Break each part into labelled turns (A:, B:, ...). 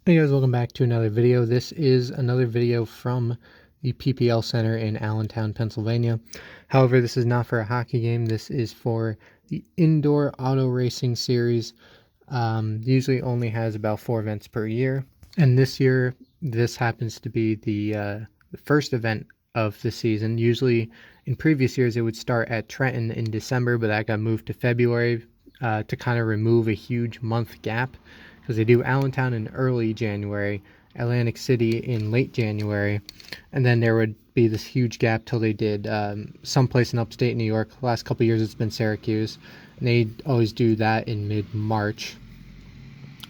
A: Hey guys, welcome back to another video. This is another video from the PPL Center in Allentown, Pennsylvania. However, this is not for a hockey game. This is for the Indoor Auto Racing Series. Usually only has about 4 events per year. And this year, this happens to be the first event of the season. Usually in previous years, it would start at Trenton in December, but that got moved to February to kind of remove a huge month gap. Because they do Allentown in early January, Atlantic City in late January, and then there would be this huge gap till they did someplace in upstate New York. The last couple of years it's been Syracuse, and they always do that in mid-March.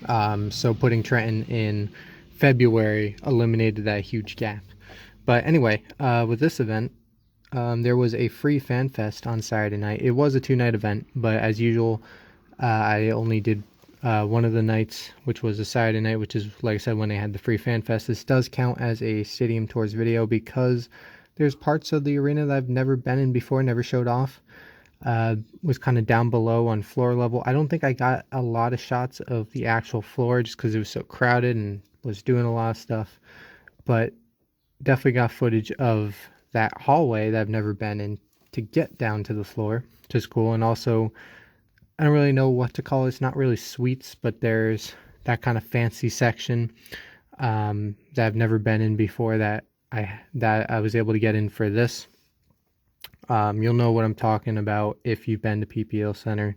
A: So putting Trenton in February eliminated that huge gap. But anyway, with this event, there was a free fan fest on Saturday night. It was a 2-night event, but as usual, I only did one of the nights, which was a Saturday night, which is, like I said, when they had the free fan fest. This does count as a stadium tours video because there's parts of the arena that I've never been in before, never showed off. Was kind of down below on floor level. I don't think I got a lot of shots of the actual floor just because it was so crowded and was doing a lot of stuff, but definitely got footage of that hallway that I've never been in to get down to the floor, which is cool. And also, I don't really know what to call it. It's not really suites, but there's that kind of fancy section that I've never been in before that I was able to get in for this. You'll know what I'm talking about if you've been to PPL Center,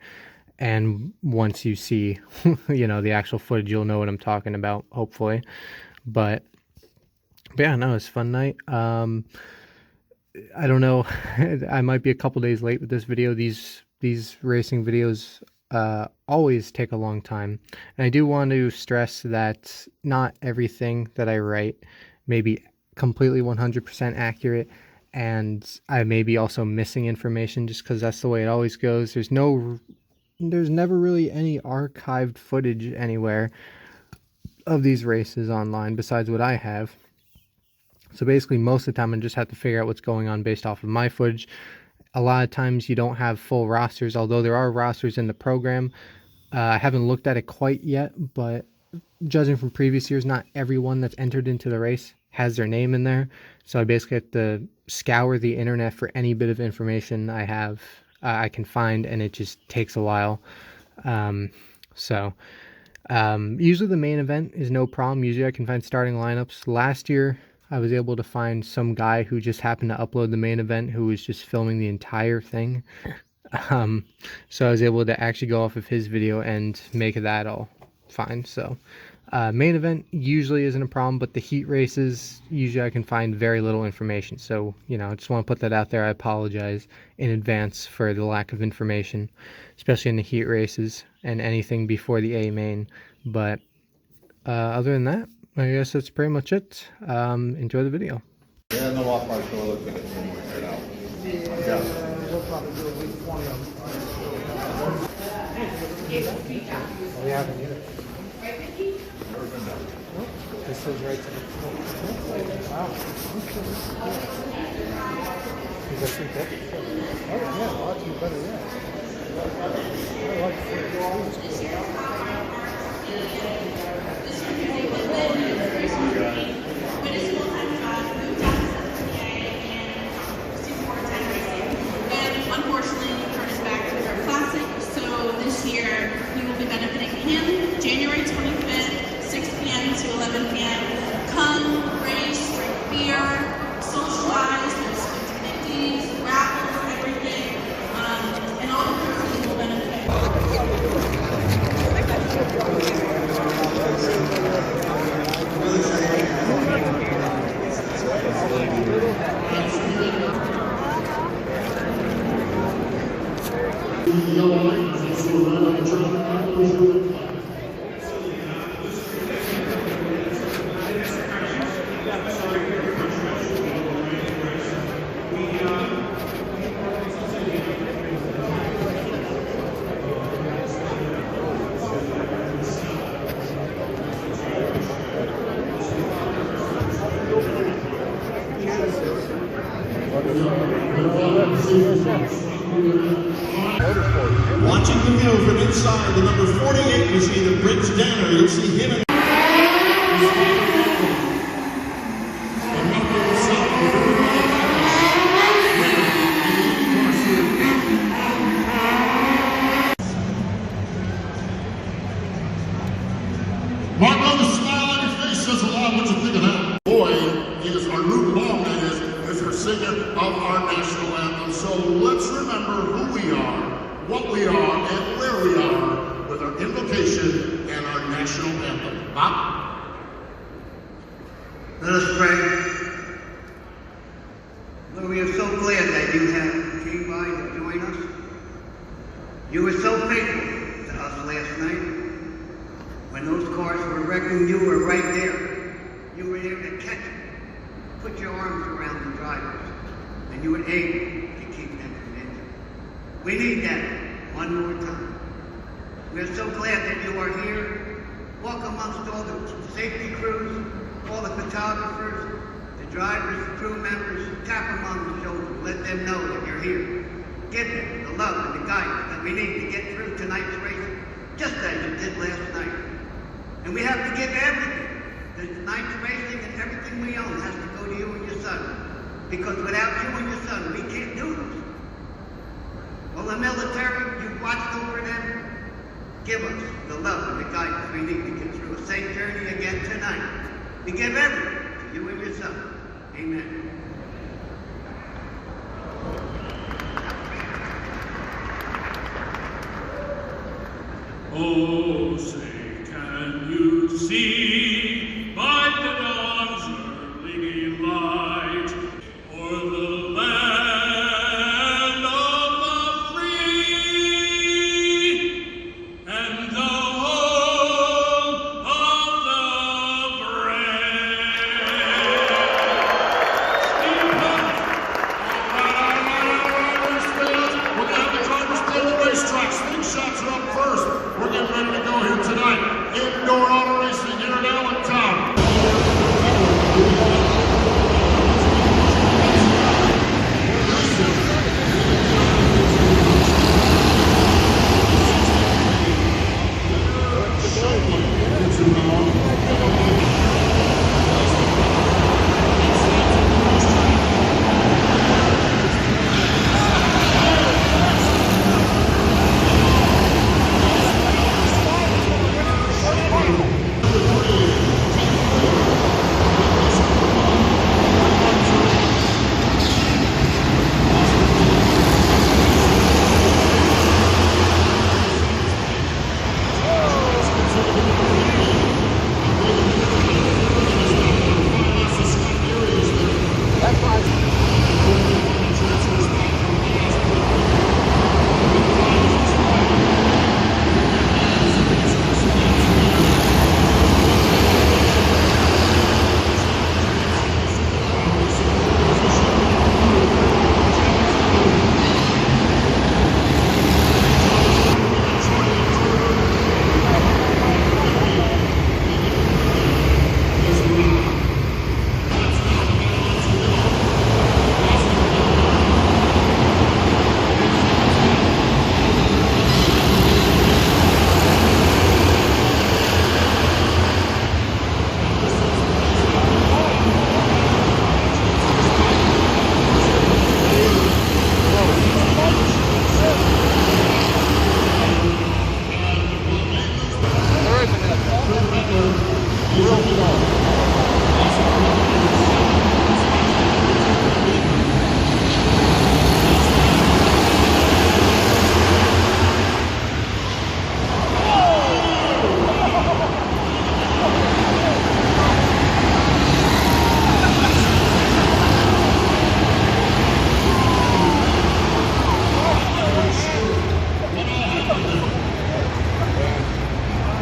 A: and once you see the actual footage, you'll know what I'm talking about, hopefully. But yeah, no, it's a fun night. I don't know. I might be a couple days late with this video. These racing videos always take a long time. And I do want to stress that not everything that I write may be completely 100% accurate, and I may be also missing information just because that's the way it always goes. There's never really any archived footage anywhere of these races online besides what I have. So basically most of the time I just have to figure out what's going on based off of my footage. A lot of times you don't have full rosters, although there are rosters in the program. I haven't looked at it quite yet, but judging from previous years, not everyone that's entered into the race has their name in there. So I basically have to scour the internet for any bit of information I can find, and it just takes a while. Usually the main event is no problem. Usually I can find starting lineups. Last year, I was able to find some guy who just happened to upload the main event who was just filming the entire thing. So I was able to actually go off of his video and make that all fine. So main event usually isn't a problem, but the heat races, usually I can find very little information. So, I just want to put that out there. I apologize in advance for the lack of information, especially in the heat races and anything before the A main. But other than that, I guess that's pretty much it. Enjoy the video.
B: Yeah, no off our show. Look at it when we head out. Yeah.
C: We'll probably do a week 20 of them. We haven't either.
B: Never been down.
C: This is right to the wow. Is that free ticket? Oh, yeah, a lot better, yeah. I like
D: Unfortunately, Kurt is back to our classic, so this year we will be benefiting him January 25th, 6 p.m. to 11 p.m. Come, race, drink beer, socialize, there's activities, raffles, everything, and all the proceeds will benefit.
E: Watching the view from inside, the number 48 machine of Prince Danner, you'll see him. Marco, the smile on your face says a lot. What you think of that? Boy, is our new ball, that is our singer of our national anthem. So let's remember who we are, what we are, and where we are with our invocation and our national anthem. Bob?
F: Let us pray. Lord, we are so glad that you have came by to join us. You were so faithful to us last night. When those cars were wrecking, you were right there. You were there to catch them, put your arms around the drivers, and you were able to keep them from injury. We need that one more time. We are so glad that you are here. Walk amongst all the safety crews, all the photographers, the drivers, the crew members, tap them on the shoulder, let them know that you're here. Give them the love and the guidance that we need to get through tonight's race, just as you did last night. And we have to give everything. Tonight's racing and everything we own has to go to you and your son. Because without you and your son, we can't do this. Well, the military, you've watched over them. Give us the love and the guidance we need to get through a safe journey again tonight. We give everything to you and your son. Amen.
E: Oh, say, can you see by the dawn's early light o'er the land of the free and the home of the brave? We're gonna have the drivers play the racetrack. Slingshots are up first. We're getting ready to go here tonight. Indoor auto racing here in Allentown.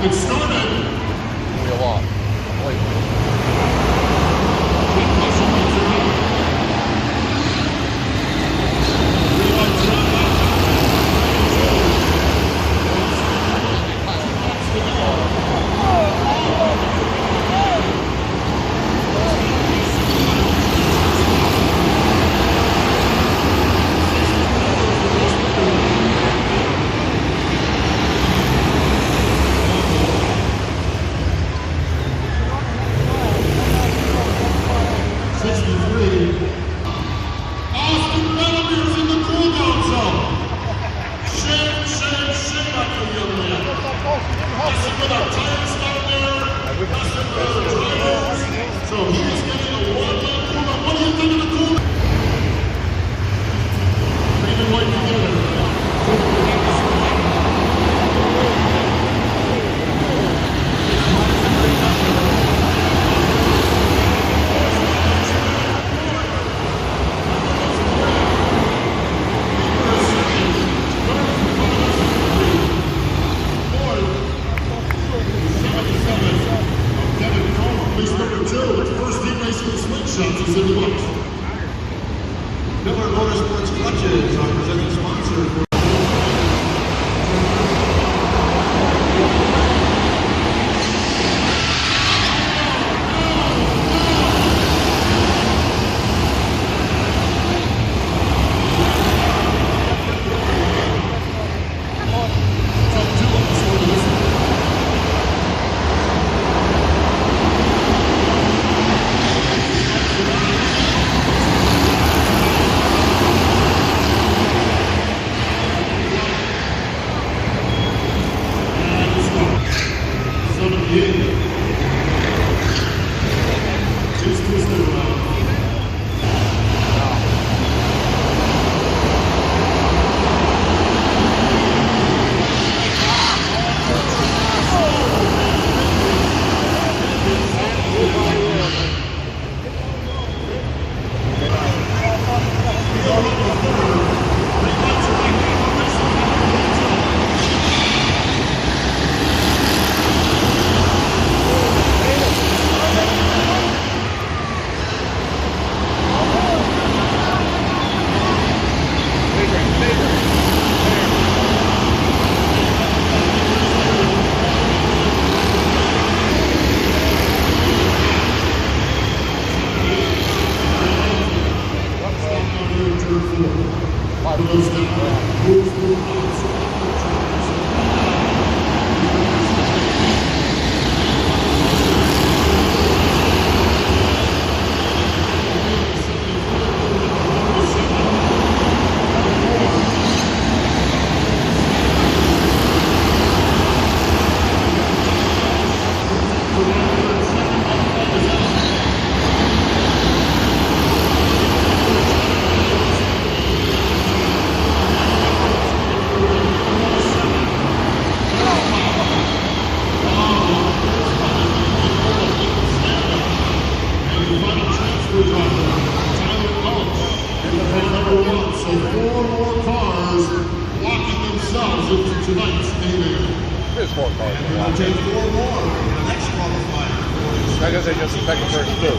E: It started.
B: Wheel off.
E: with our tires down there, messing with our drivers. So he is getting a one-man cool-down. What do you think of the cool-down? Maybe what you do. Slingshots is in the books. Miller Motorsports Clutches, our presenting sponsor for
C: There's 4 cars.
E: And we're going to take 4 more in the next qualifier.
C: I guess they just second, first, two.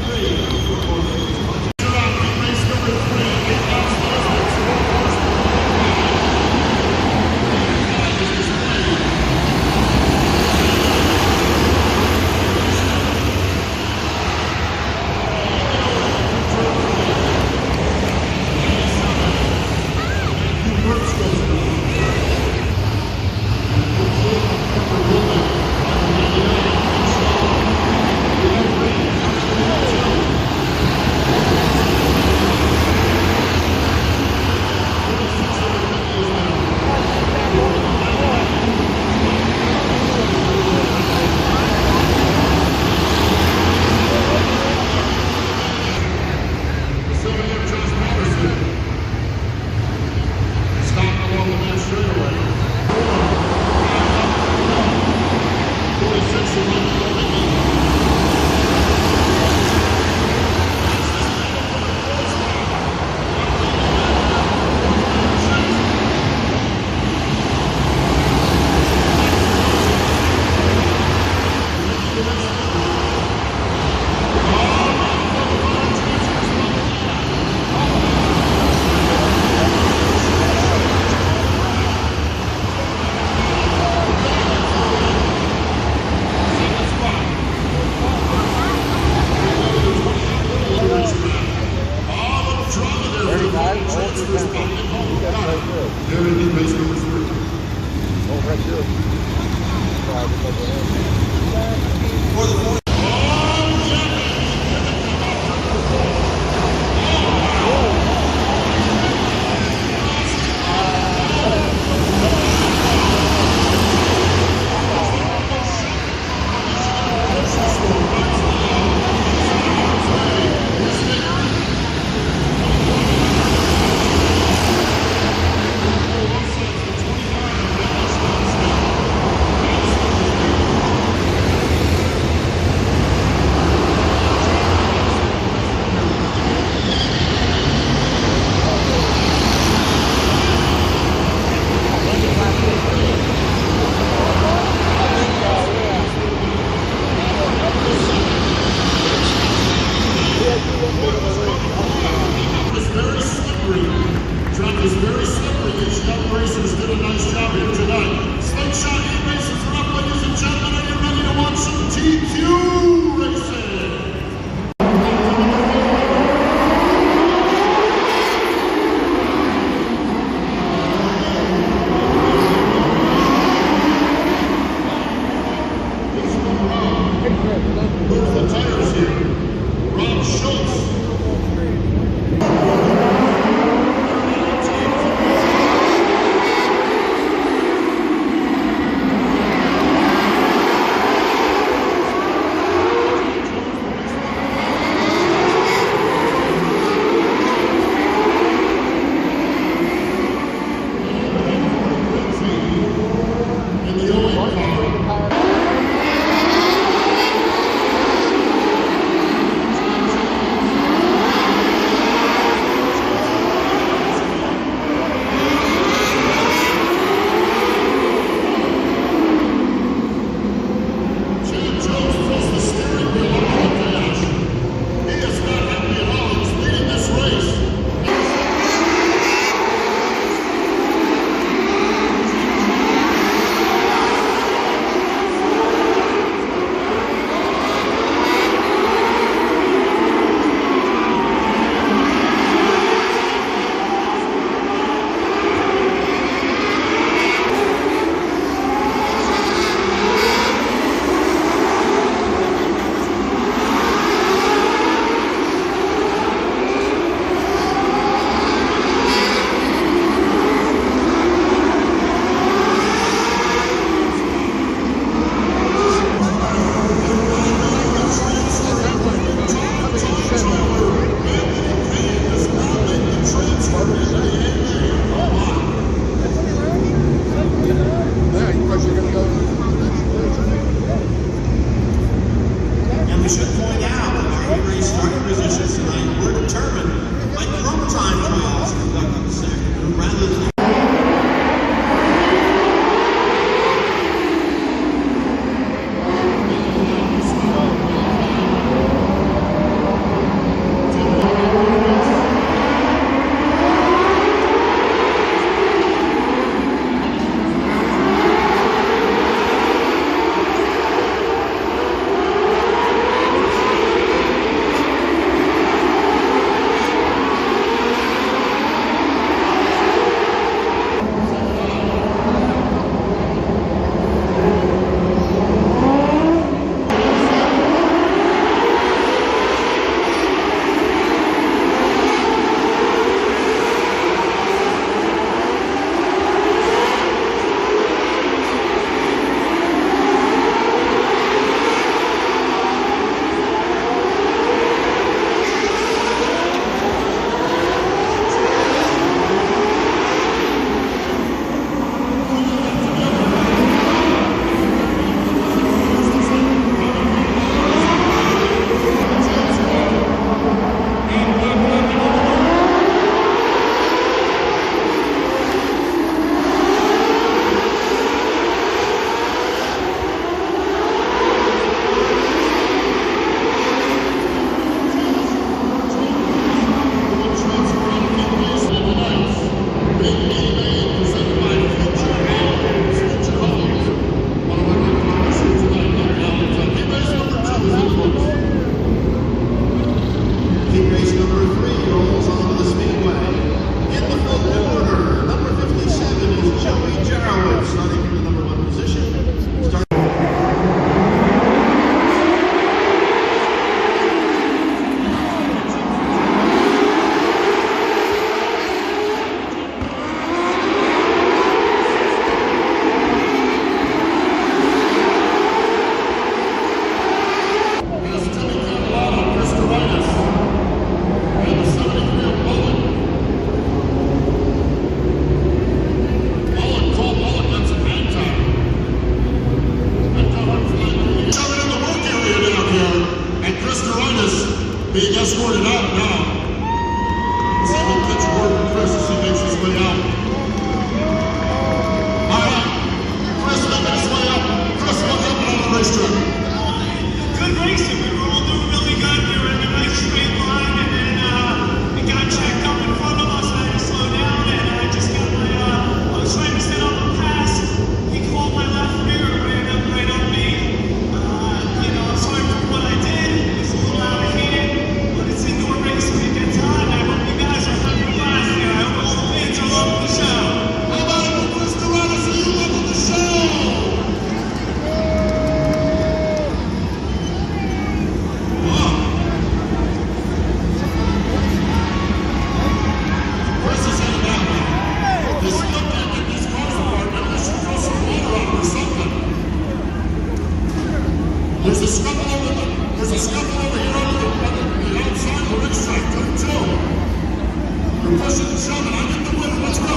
E: There's a scuffle over here on the outside of the racetrack. 2-2. You're pushing and shoving. I get the winner. Let's go.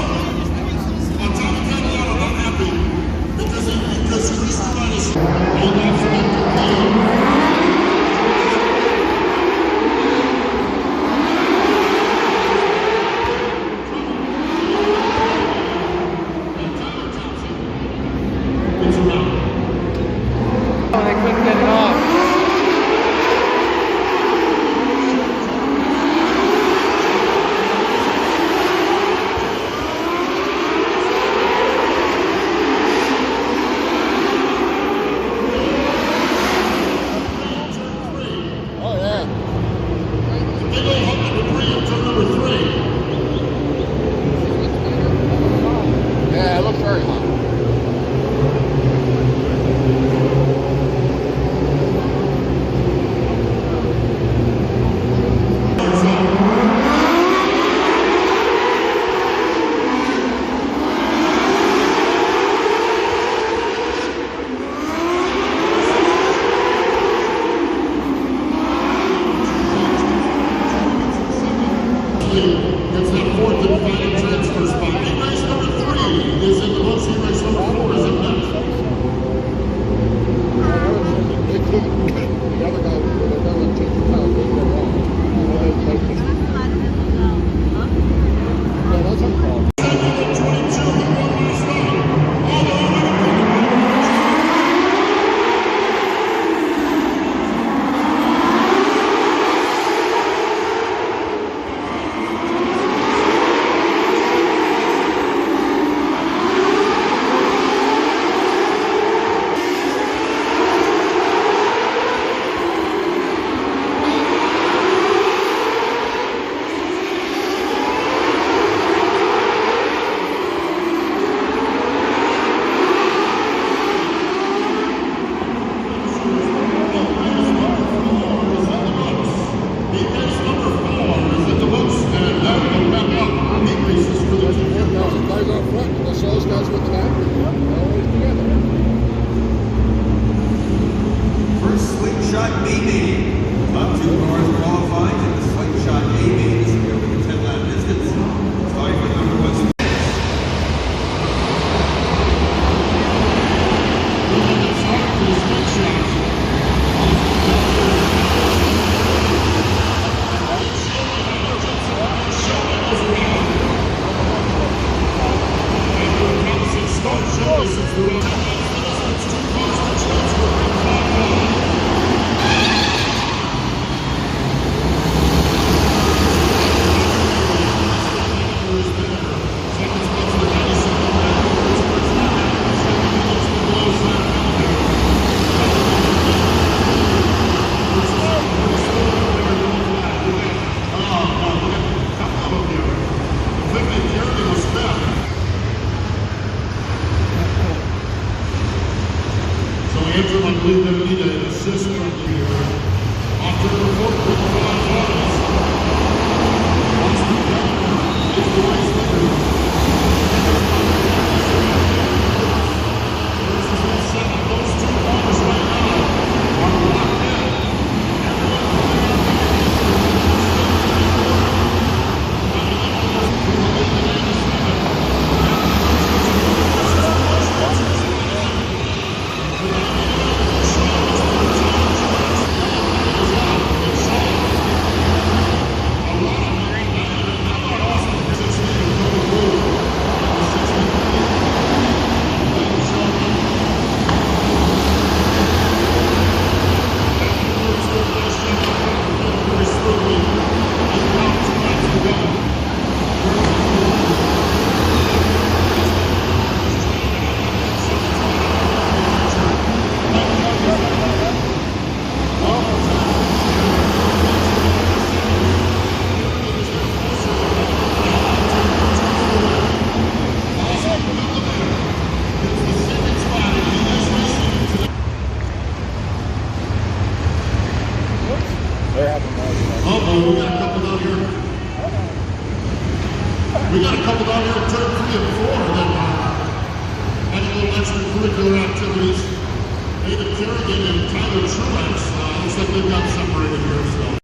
E: On Tommy Catalano, not happy because Chris Titus hold off for that. It's that fourth and final transfer spot. Race number 3 is in the books. Race number 4 is in next.
C: The other guy, they're going to take the time to go wrong. Yeah, that's a problem.
G: First slingshot BB. Top 2 cars qualified in the slingshot AB. This will be over the 10-lap distance. Starting with number 1.
E: I believe they need an assist from the after the report with the 5 points. Austin Gallagher is the race leader. Versus that second. Those 2 cars right now are locked in. We got a couple down here at turn 3 and 4 that had a little extracurricular activities. David Kerrigan and Tyler Truex. Looks like they've got separated here still.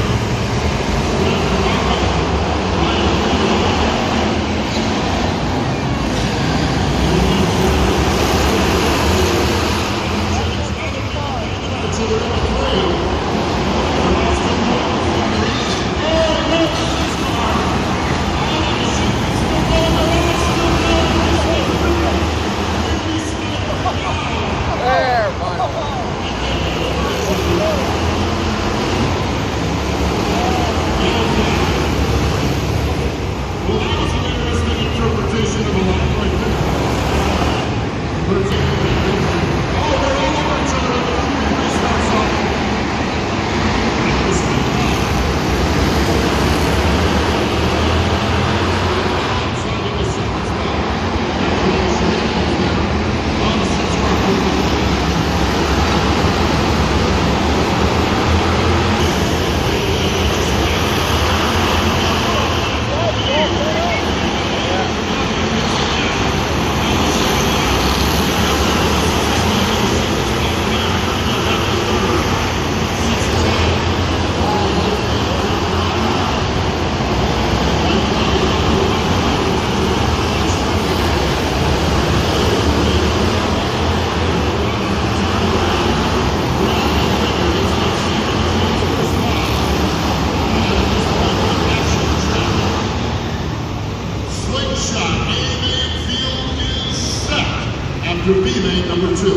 E: After B lane number 2.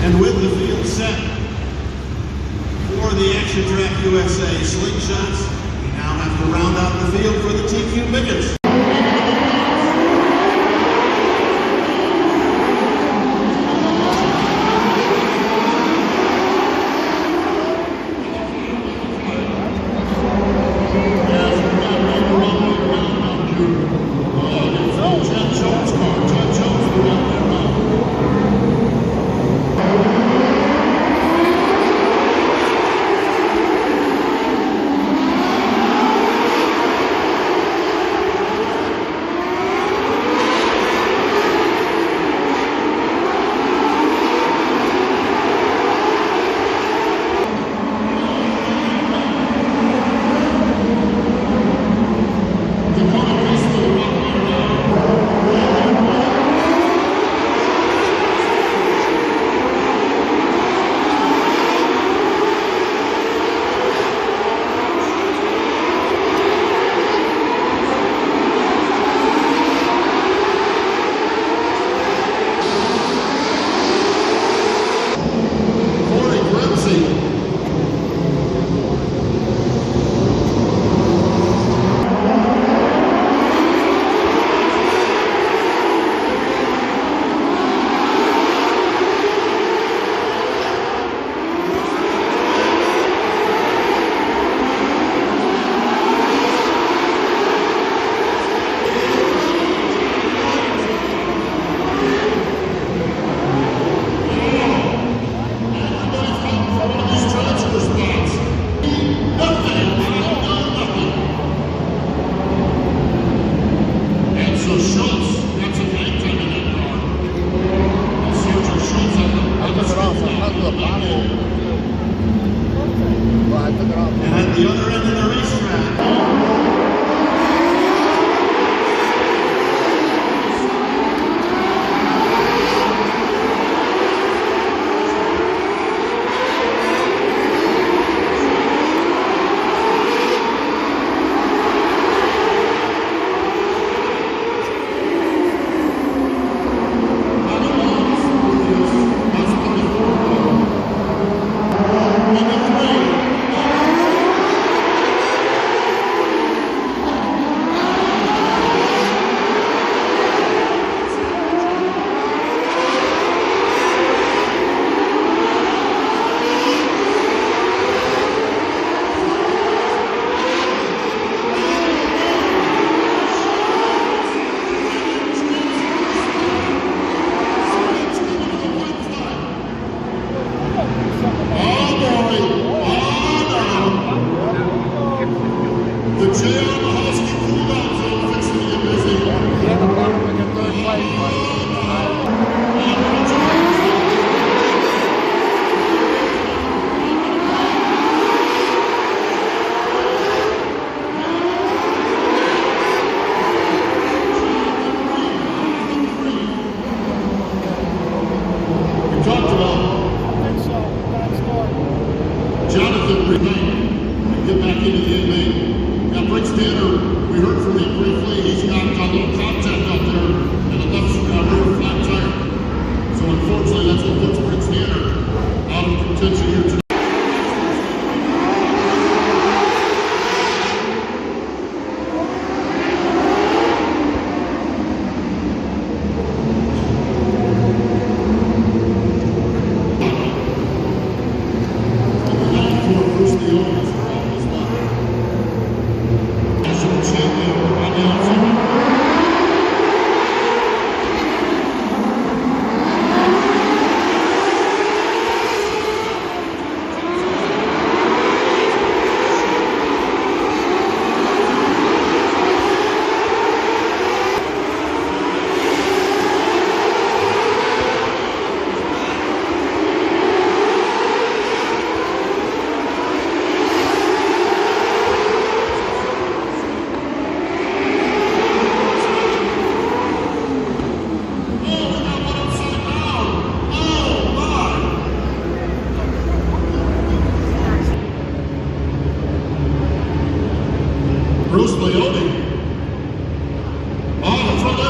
G: And with the field set for the Action Track USA Slingshots, we now have to round out the field for the TQ Midgets.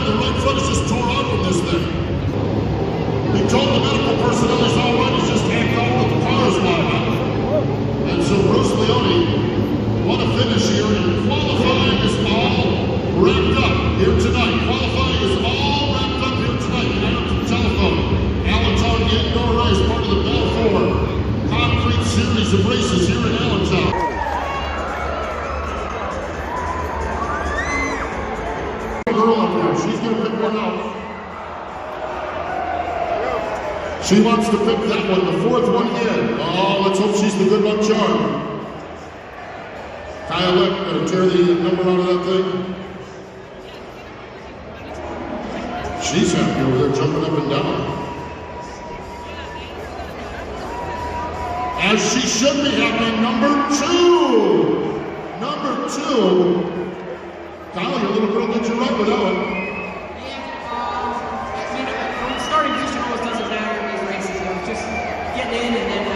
E: The right foot is just tore out from this thing. He told the medical personnel he's all right, he's just hacked off with the cars wide out. And so Bruce Leone, what a finish here, and qualifying is all wrapped up here tonight. Qualifying is all wrapped up here tonight. You know, to the telephone. Allentown Indoor Race, part of the Bell 4 concrete series of races here in Allentown. Girl up there, she's gonna pick one out. She wants to pick that one, the fourth one in. Oh, let's hope she's the good luck charm. Kyle Lick gonna tear the number out of that thing. She's happy over there jumping up and down. As she should be happy, number 2. Number 2. Kyle, your little girl did you right with that one.
H: Starting position always doesn't matter in these races. Just getting in and then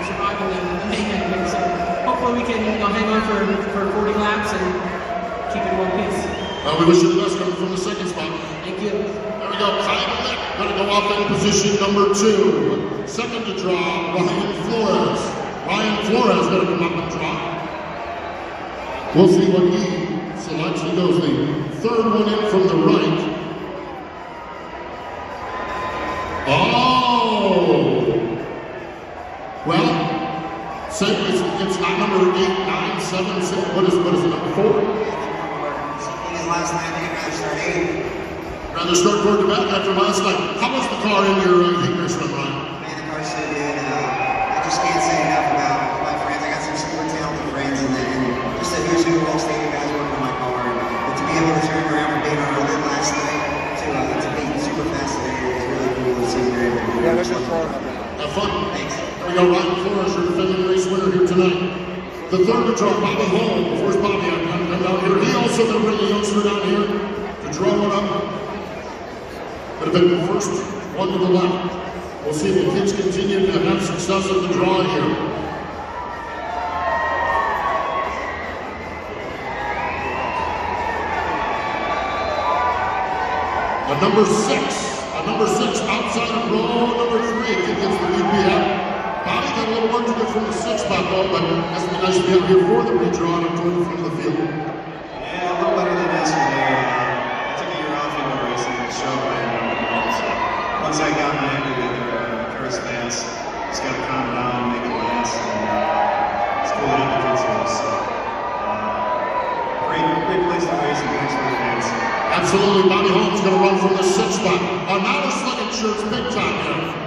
H: surviving the main event. So hopefully we can hang on for 40 laps and keep it in one piece.
E: We wish you the best coming from the second spot.
H: Thank you.
E: There we go. Kyle Lick gonna go off in position number 2. Second to draw, Ryan Flores. Ryan Flores gonna come up and draw. We'll see what he selects. He goes the third one in from the right. Oh! Well, say it's not number 8, 9, 7, 6. What is it, number 4?
F: Last night, I think I started 8.
E: Rather start toward the back after last night. How was the car in your heat race run, Ryan?
F: Man, the car's so good. I just can't say enough about my friends. I got some super talented friends, and just a who's who of all stadium guys working on my car. But to be able to turn around from being on a limit last night to be super fast today is really cool to see there.
C: Yeah, that's what's wrong.
E: Have fun.
F: Thanks.
E: There we go, Ryan Flores, your defending race winner here tonight. The third to draw, Bobby Holmes. Where's Bobby? I'm coming down here. He also going to bring a youngster down here to draw one up. Could have been the first one to the left. We'll see if the kids continue to have success at the draw here. A number 6 outside of row number 3. Kid gets the BPM. Bobby got a little work to do from the 6th spot though, but that's been nice to be out here for the redraw and toward the front of the field.
G: Yeah, a little better than yesterday. I took a year off into racing and show once I got my angle with Curtis Bass, just got to calm down, make it last, and it's cool to have the kids here. So, great place to race and thanks for the fans.
E: Absolutely, Bobby Holmes going to run from the 6th spot. Now we're slinging shirts big time here.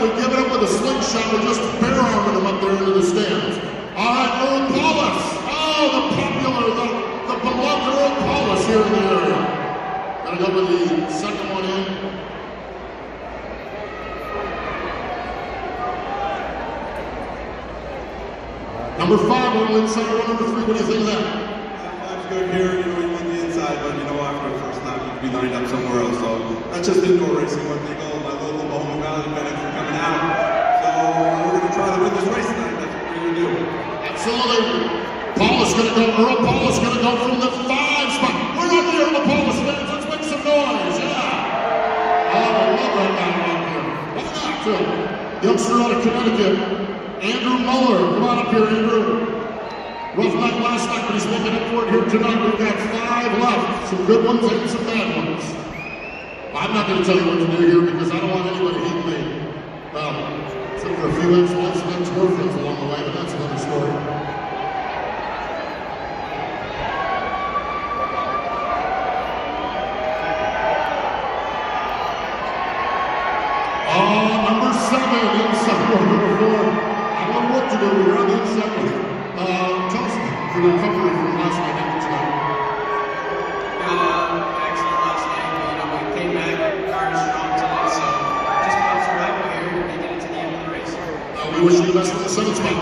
E: We've given up with a slingshot. We're just bare-arming him up there into the stands. All right, Earl Paulus. Oh, the popular, the beloved Earl Paulus here in the area. Gonna go with the second one in. Number 5 on the inside, number 3. What do you think of that?
G: Five's good here, you want the inside, but after the first lap, you can be lined up somewhere else. So that's just indoor racing. What they call my local Bahama Valley benefit for coming out. So we're going to try to win this race tonight. That's what we're going to do.
E: Absolutely. Paulus going to go. Earl Paulus going to go from the 5 spot. We're not the Earl Paulus fans. Let's make some noise. Yeah. Oh, I love that guy out here. Why not, too? Youngster out of Connecticut. Andrew Muller. Come on up here, Andrew. Rough night last night, but he's making up for it here tonight. We've got 5 left. Some good ones and some bad ones. I'm not going to tell you what to do here because I don't want anybody to hate me. Well, except for a few ex-wives and girlfriends along the way, but that's another story. Number 7, inside number 4. I don't know what to do. We're on the inside one. Tell us the recovery from last night into tonight.
H: Excellent last night. We came back, car is strong tonight, so just bounce right here and make it to the end of the race.
E: We wish you the best for the 7th spot.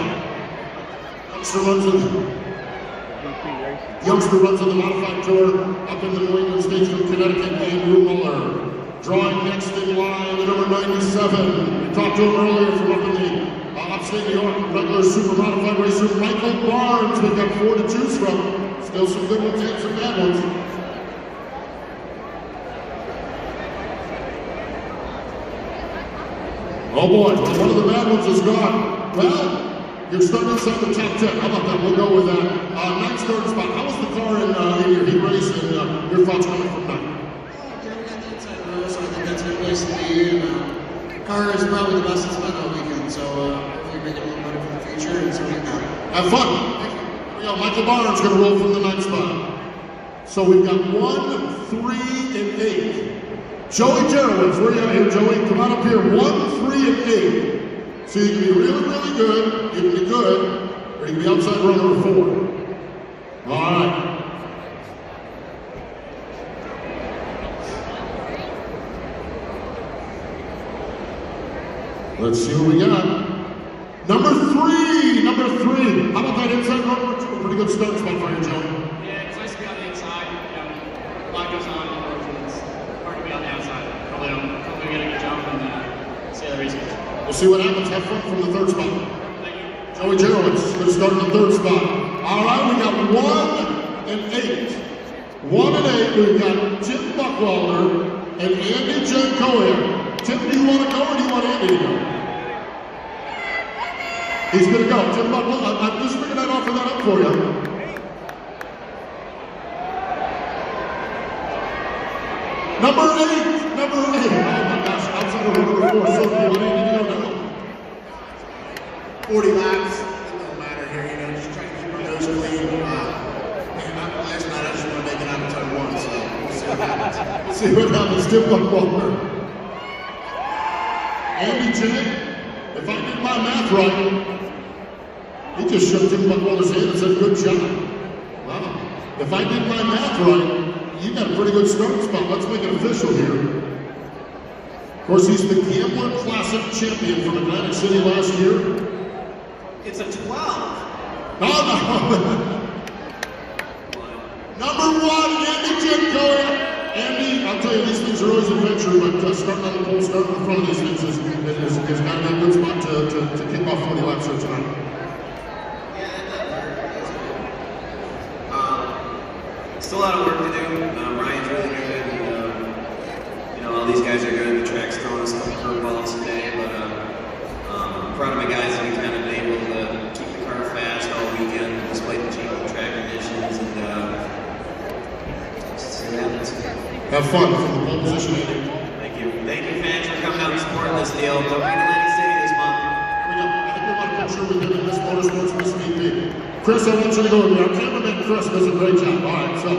E: Youngster runs on the modified tour up in the New England States from Connecticut, Andrew Muller. Drawing next in line, the number 97. We talked to him earlier from up in the upstate New York, regular super modified racer, Michael Barnes. We've got 4 to choose from. Still some good ones and some bad ones. Oh boy, one of the bad ones is gone. Well, you're starting inside the top 10. How about that? We'll go with that. Ninth starting spot. How was the car in your heat race and your thoughts coming from that?
G: Okay, we got the inside row, so I think that's a good place to be. And, car is probably the best it's been all weekend, so hopefully make it a little better for the future, and so we can
E: have fun. Here we go. Michael Barnes going to roll from the ninth spot. So we've got 1, 3, and 8. Joey Jarowitz, where are you at here, Joey? Come on up here. 1, 3, and 8. So you can be really, really good, you can be good, or you can be outside row number 4. All right. Let's see what we got. Number 3. How about that inside row number 2? Pretty good start spot for you, Joey.
H: Yeah, it's nice to be on the inside. A lot goes on indoors, and it's hard to be on the outside. Hopefully get a good jump and see how the race goes.
E: We'll see what happens. Have fun from the third spot.
H: Thank you.
E: Joey Jarowitz is going to start in the third spot. All right, we got 1 and 8. 1 and 8, we've got Tim Buckwalder and Andy Jankoia. Tim, do you want to go or do you want Andy to go? He's going to go. Tim Buckwalder, I'm just figuring that offer that up for you. Number 8. Oh my gosh, outside of number 4. So do you want Andy to go now?
F: 40 laps, it don't matter here, you know, just trying to keep our nose clean. Last night I just want to make it out of turn 1, so we'll see what happens.
E: See what happens, Tim Buckwalder. Andy J, if I did my math right, he just shook Tim Buckwalder's hand and said, good job. Wow. If I did my math right, you got a pretty good starting spot. Let's make it official here. Of course, he's the Gambler Classic champion from Atlantic City last year.
G: It's a 12.
E: No. Number 1, Andy Jankoia. Andy, I'll tell you, these things are always adventure, but starting on the pole, starting in front of these things is got to be a good spot to kick off 40 laps here tonight.
I: Still a lot of work to do. Ryan's really good, and all these guys are good. The track's throwing us a couple curveballs today, but I'm proud of my guys that we kind of been able to keep the car fast all weekend, despite the changing track conditions, and see what happens.
E: Have fun from the pole position, Andy.
I: Thank you, fans, for coming out and supporting this deal. Don't be in Atlantic City this month.
E: Here we go. I think we want to picture with him in this motorsports Miss VP. Chris, I want you to go with me. Our cameraman Chris does a great job. All right, so.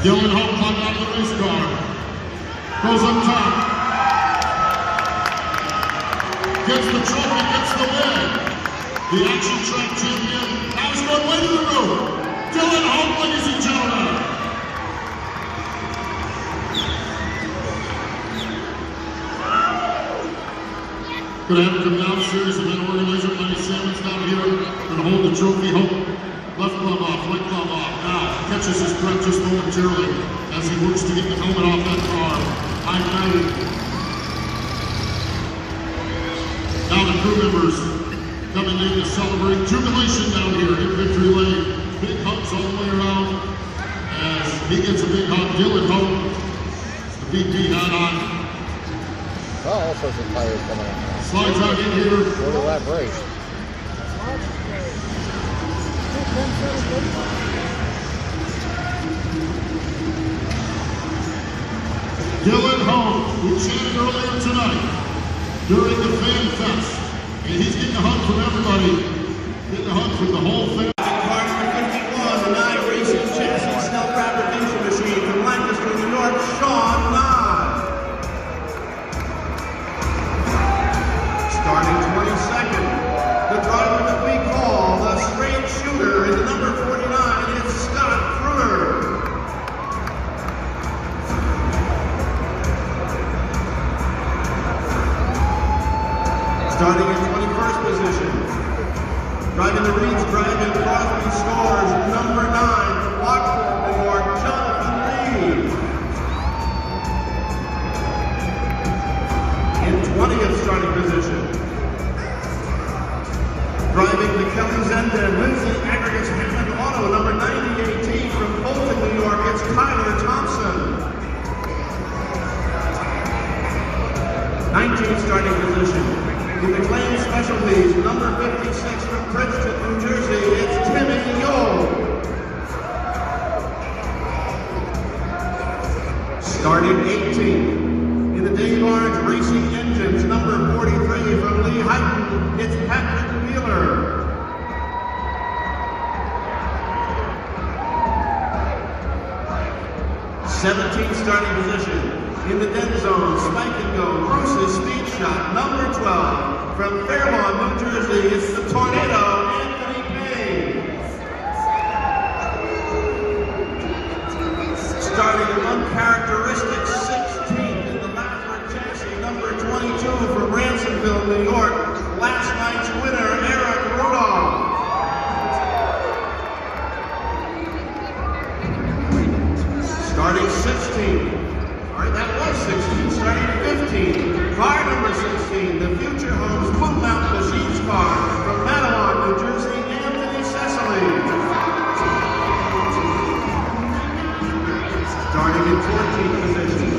E: Dylan Hope climbing out of the race car. Goes up top. Gets the trophy, gets the win. The action track champion. Now he's going way to the roof. Dylan Hope, ladies and gentlemen. Gonna have to come down, series event organizer Lenny Salmon's down here. Gonna hold the trophy. Hope, left glove off, right glove off. Now catches his breath just momentarily as he works to get the helmet off that car. High 90. Now the crew members coming in to celebrate jubilation down here in Victory Lane. Big hugs all the way around as he gets a big hug. Dylan Hope, the VP hat on.
C: Well, all sorts of tires coming in.
E: Slides out in here.
C: Quarter lap race.
E: Dylan Hope, who chatted earlier tonight during the Fan Fest. And he's getting a hug from everybody. Getting a hug from the whole family.
J: Car number 51, the 9 Racing Chassis Snell Fabrication Machine from Lancaster, New York, Sean Nod. Starting 22nd, the driver that we call the straight shooter is the number 49, it's Scott Kruger. Starting in 21st position, driving the Reeds Drive-In Crosby Stores, number 9, from Rockford, New York, Jonathan Reed. In 20th starting position, driving the Kelly Zenden Lindsay Aggregates Hammond Auto, number 9018, from Fulton, New York, it's Tyler Thompson. 19th starting position. In the McLean Specialties, number 56 from Princeton, New Jersey, it's Timmy Yole. Starting 18th, in the Dave Orange Racing Engines, number 43 from Lee Hyten, it's Patrick Wheeler. '17th starting position. In the dead zone, Spike and Go, Bruce's Speed Shot, number 12. From Fairlawn, New Jersey, it's the Tornado, Anthony Payne. Starting uncharacteristic 16th in the Laffer Chassis, number 22 from Ransomville, New York. Last night's winner, Eric Rudolph. Starting 16th. That was 16, starting 15. Car number 16, the Future Homes Blue Mountain Machines car from Matawan, New Jersey, Anthony Cecily. Starting in 14th position,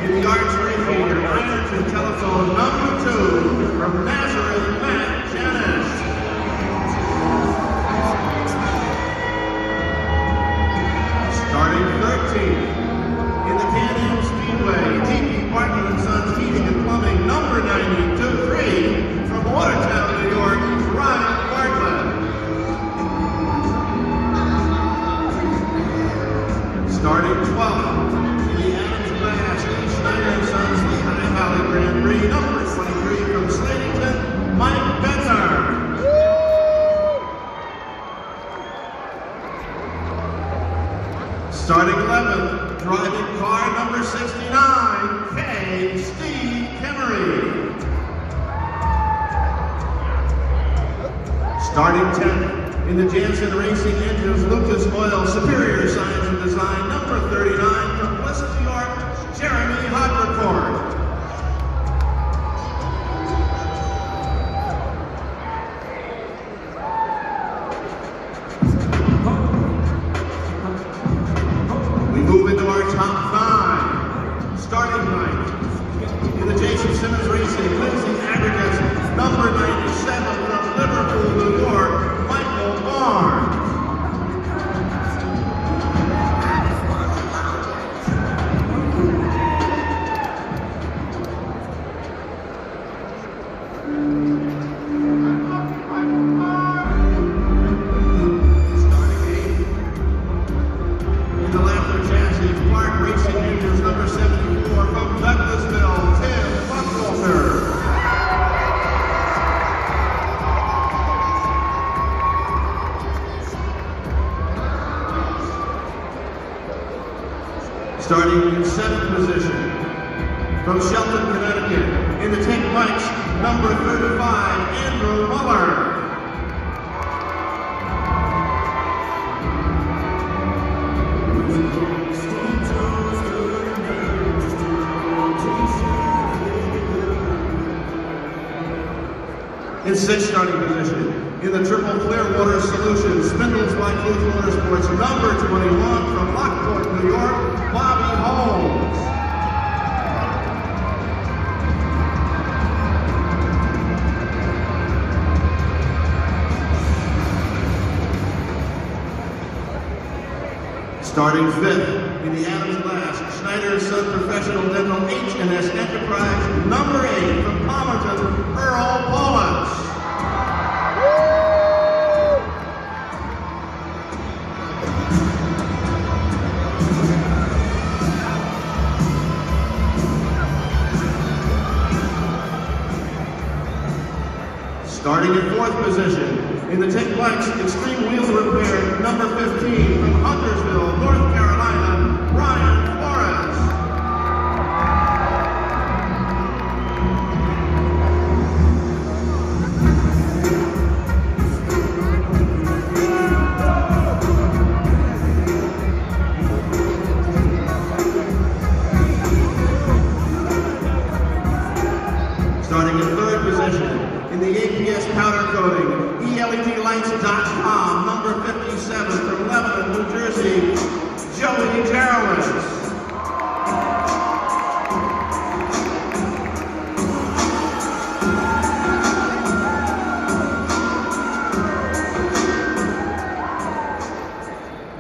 J: in the Arts Radiator, Ironton Telephone number 2 from Nazareth, Matt Janis. Starting 13th. In the Can-Am Speedway, TQ Bartlett & Sons Heating and Plumbing, number 92-3, from Watertown, New York, Ryan Bartlett. Starting 12th, in the Adams Glass, Schneider & Sons Lehigh Valley Grand Prix, number 23, from Slatington, Mike Benner. Starting 11th, driving car number 69, K. Steve Kemery. Starting 10th, in the Jansen Racing Engines, Lucas Oil, Superior Science and Design, number 39, from Pleasant, New York, Jeremy Hodrecourt. Move into our top 5. Starting ninth, in the Jason Simmons Racing, Lindsay Aggregates, number 97 from Liverpool, New York, Michael Barnes. Starting in 7th position, from Shelton, Connecticut, in the tank bikes, number 35, Andrew Muller. In 6th starting position, in the triple Clearwater Solution, Spindles by Clues Motorsports, number 21, from Lockport, New York, Bobby Holmes. Starting 5th, in the Adams Glass, Schneider Son Professional Dental H&S Enterprise, number 8, from Palmerton, Earl Paulus. Starting in 4th position, in the Tank Bikes Extreme Wheels Repair, number 15, from Huntersville, North Carolina, Ryan Flores. Starting in 3rd position, in the APS powder coating, ELEDlights.com, number 57, from Lebanon, New Jersey, Joey Jarowitz.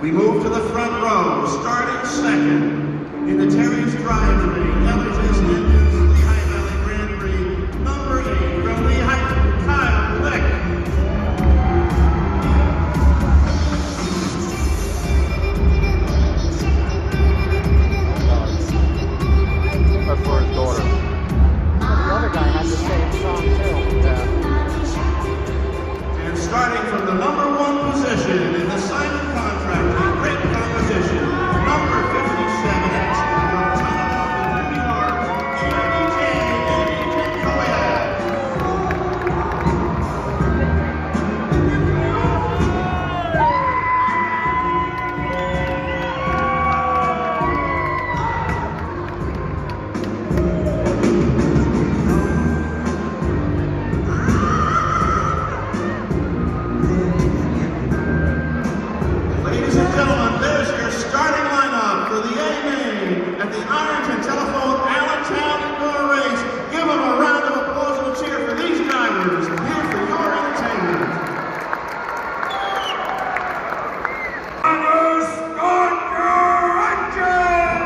J: We move to the front row, starting 2nd, in the Terry's Driveway, LHS Engines, Lehigh Valley Grand Prix, number 8, from Lehigh, Kyle Lick.
C: That's for his daughter. The other guy had the same song too. Yeah.
J: And starting from the number 1 position in the Simon Contracting Great Competition, number 57X, from Tonawanda, New York, AJ Koyak. Ladies and gentlemen, there's your starting lineup for the A main at the Ironton Telephone Allentown Indoor Race. Give them a round of applause and a cheer for these drivers here for your entertainment. Drivers, start your engine!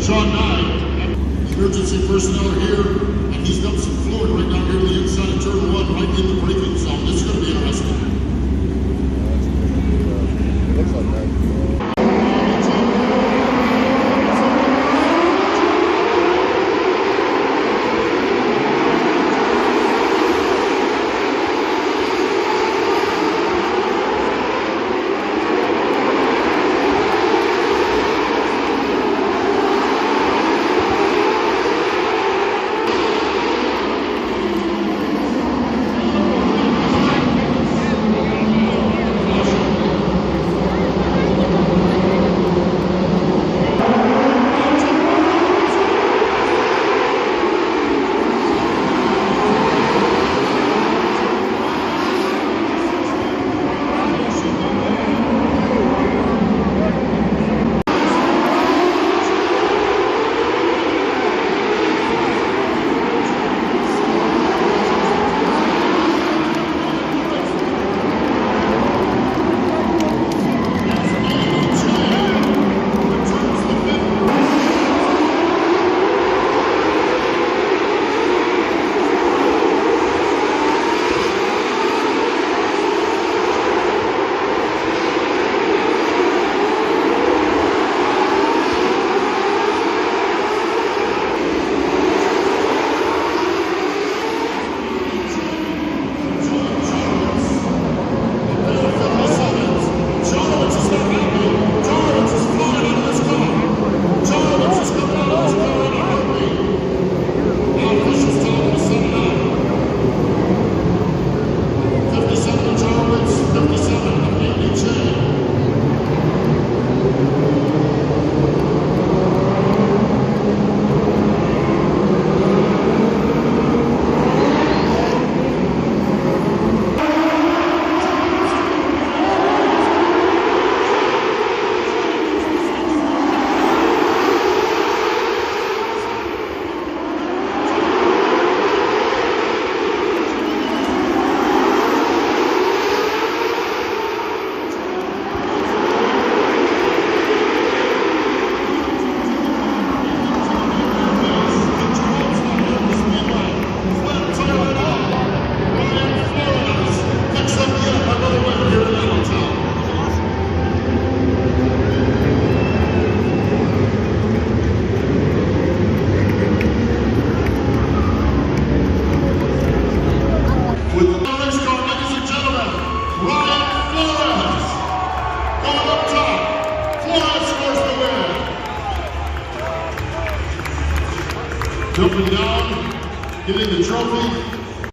E: John Nye, emergency personnel are here, and he's got some fluid right down here to the inside of turn 1, right in the braking zone. This is going to be interesting.
B: Looks like that.
E: Jumping down, getting the trophy.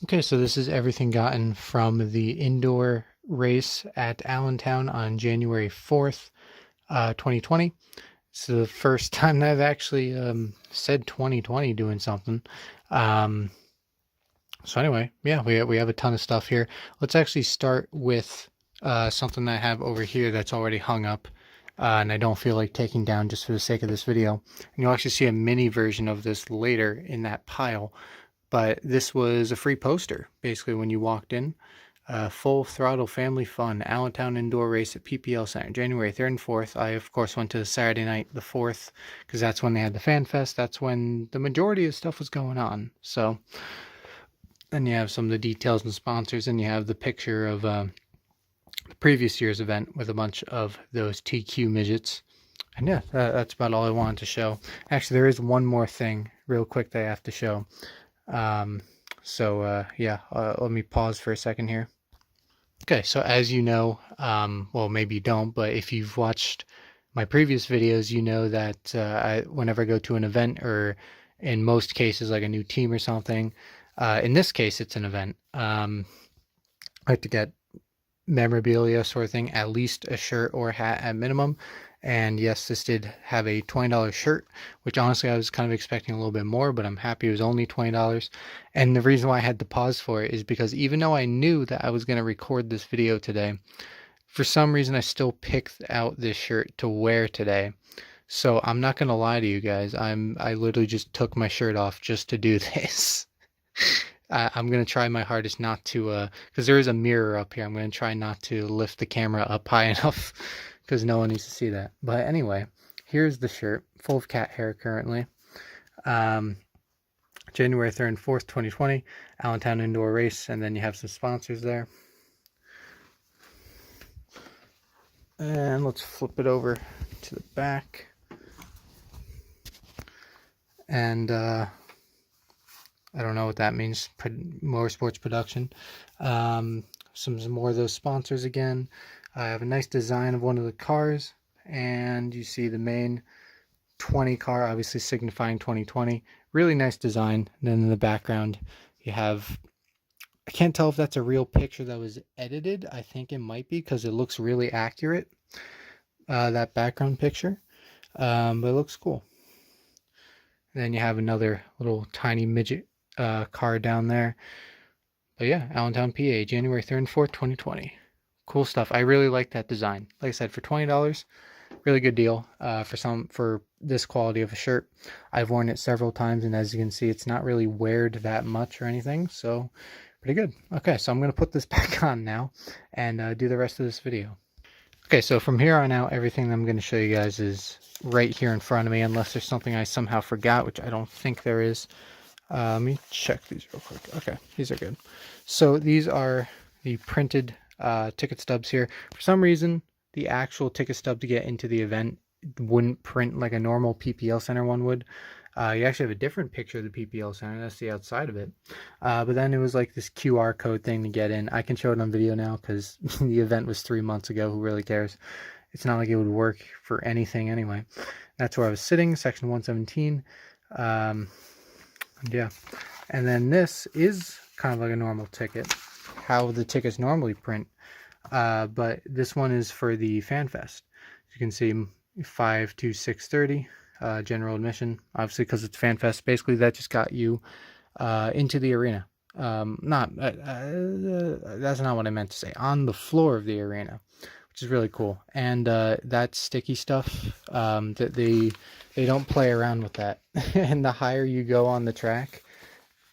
A: Okay, so this is everything gotten from the indoor race at Allentown on January 4th, 2020. It's the first time that I've actually said 2020 doing something. So anyway, yeah, we have a ton of stuff here. Let's actually start with something that I have over here that's already hung up. And I don't feel like taking down just for the sake of this video. And you'll actually see a mini version of this later in that pile. But this was a free poster, basically, when you walked in. Full Throttle Family Fun, Allentown Indoor Race at PPL Center, January 3rd and 4th. I, of course, went to the Saturday night, the 4th, because that's when they had the Fan Fest. That's when the majority of stuff was going on. So, then you have some of the details and sponsors, and you have the picture of the previous year's event with a bunch of those TQ Midgets. And yeah, that's about all I wanted to show. Actually, there is one more thing real quick that I have to show. Let me pause for a second here. Okay, so as you know, well, maybe you don't, but if you've watched my previous videos, you know that whenever I go to an event, or in most cases like a new team or something, in this case it's an event, I like to get memorabilia sort of thing, at least a shirt or a hat at minimum. And yes, this did have a $20 shirt, which honestly I was kind of expecting a little bit more, but I'm happy it was only $20. And the reason why I had to pause for it is because even though I knew that I was going to record this video today, for some reason I still picked out this shirt to wear today. So I'm not going to lie to you guys, I literally just took my shirt off just to do this. I'm going to try my hardest not to, because there is a mirror up here, I'm going to try not to lift the camera up high enough because no one needs to see that. But anyway, here's the shirt, full of cat hair currently. January 3rd and 4th, 2020, Allentown Indoor Race, and then you have some sponsors there. And let's flip it over to the back. And I don't know what that means, motorsports production. Some more of those sponsors again. I have a nice design of one of the cars, and you see the main 20 car, obviously signifying 2020. Really nice design. And then in the background, you have, I can't tell if that's a real picture that was edited. I think it might be because it looks really accurate, that background picture. But it looks cool. And then you have another little tiny midget car down there. But yeah, Allentown, PA, January 3rd and 4th, 2020. Cool stuff. I really like that design. Like I said, for $20, really good deal for this quality of a shirt. I've worn it several times, and as you can see, it's not really weared that much or anything, so pretty good. Okay, so I'm going to put this back on now and do the rest of this video. Okay, so from here on out, everything I'm going to show you guys is right here in front of me, unless there's something I somehow forgot, which I don't think there is. Let me check these real quick. Okay, these are good. So these are the printed ticket stubs here. For some reason, the actual ticket stub to get into the event wouldn't print like a normal PPL Center one would. You actually have a different picture of the PPL Center. That's the outside of it. But then it was like this QR code thing to get in. I can show it on video now because the event was 3 months ago. Who really cares? It's not like it would work for anything anyway. That's where I was sitting, section 117. Yeah, and then this is kind of like a normal ticket, how the tickets normally print, but this one is for the Fan Fest. You can see 5 to 6:30 general admission, obviously because it's Fan Fest. Basically that just got you into the arena. That's not what I meant to say, on the floor of the arena, which is really cool. And that sticky stuff, that they don't play around with that. And the higher you go on the track,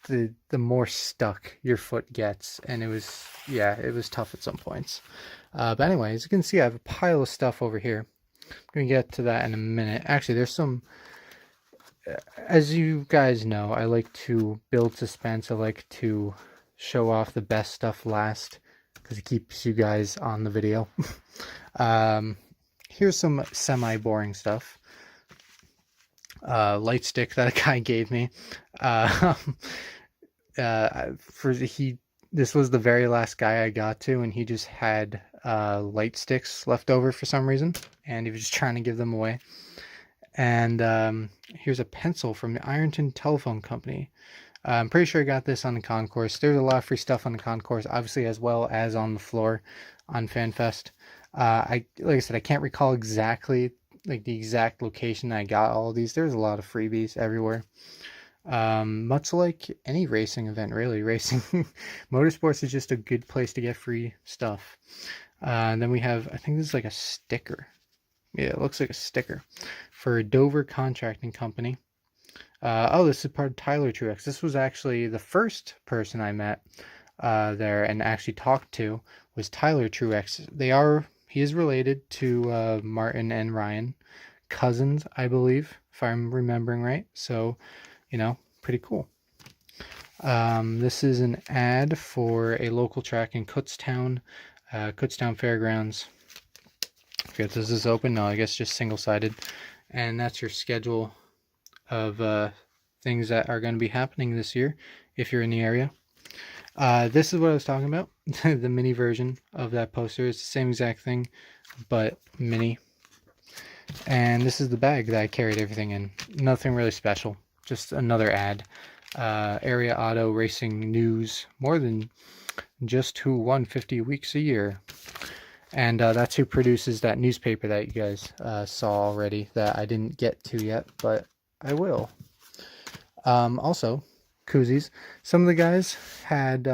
A: the more stuck your foot gets. And it was tough at some points. But anyway, as you can see, I have a pile of stuff over here. I'm going to get to that in a minute. Actually, there's some, as you guys know, I like to build suspense. I like to show off the best stuff last, because it keeps you guys on the video. Here's some semi-boring stuff. Light stick that a guy gave me. This was the very last guy I got to, and he just had light sticks left over for some reason, and he was just trying to give them away. And here's a pencil from the Ironton Telephone Company. I'm pretty sure I got this on the concourse. There's a lot of free stuff on the concourse, obviously, as well as on the floor on FanFest. Like I said, I can't recall exactly like the exact location I got all of these. There's a lot of freebies everywhere. Much like any racing event, really. Racing motorsports is just a good place to get free stuff. And then we have, I think this is like a sticker. Yeah, it looks like a sticker for Dover Contracting Company. Oh, this is part of Tyler Truex. This was actually the first person I met there and actually talked to was Tyler Truex. He is related to Martin and Ryan, cousins, I believe, if I'm remembering right. So, you know, pretty cool. This is an ad for a local track in Kutztown, Kutztown Fairgrounds. I forget, this is open? No, I guess just single-sided. And that's your schedule of things that are going to be happening this year if you're in the area. This is what I was talking about. The mini version of that poster. It's the same exact thing, but mini. And this is the bag that I carried everything in. Nothing really special. Just another ad. Area Auto Racing News. More than just who won 50 weeks a year. And that's who produces that newspaper that you guys saw already that I didn't get to yet, but I will. Also, koozies. Some of the guys had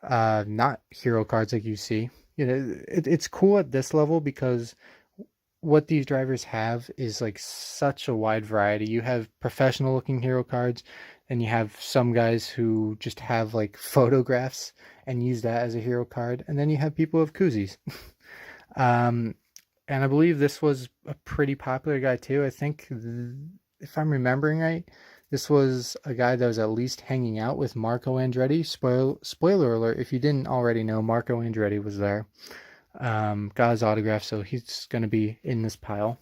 A: not hero cards like you see. You know, it's cool at this level because what these drivers have is like such a wide variety. You have professional looking hero cards, and you have some guys who just have like photographs and use that as a hero card, and then you have people who have koozies. And I believe this was a pretty popular guy too. I think, if I'm remembering right, this was a guy that was at least hanging out with Marco Andretti. Spoiler alert, if you didn't already know, Marco Andretti was there. Got his autograph, so he's going to be in this pile.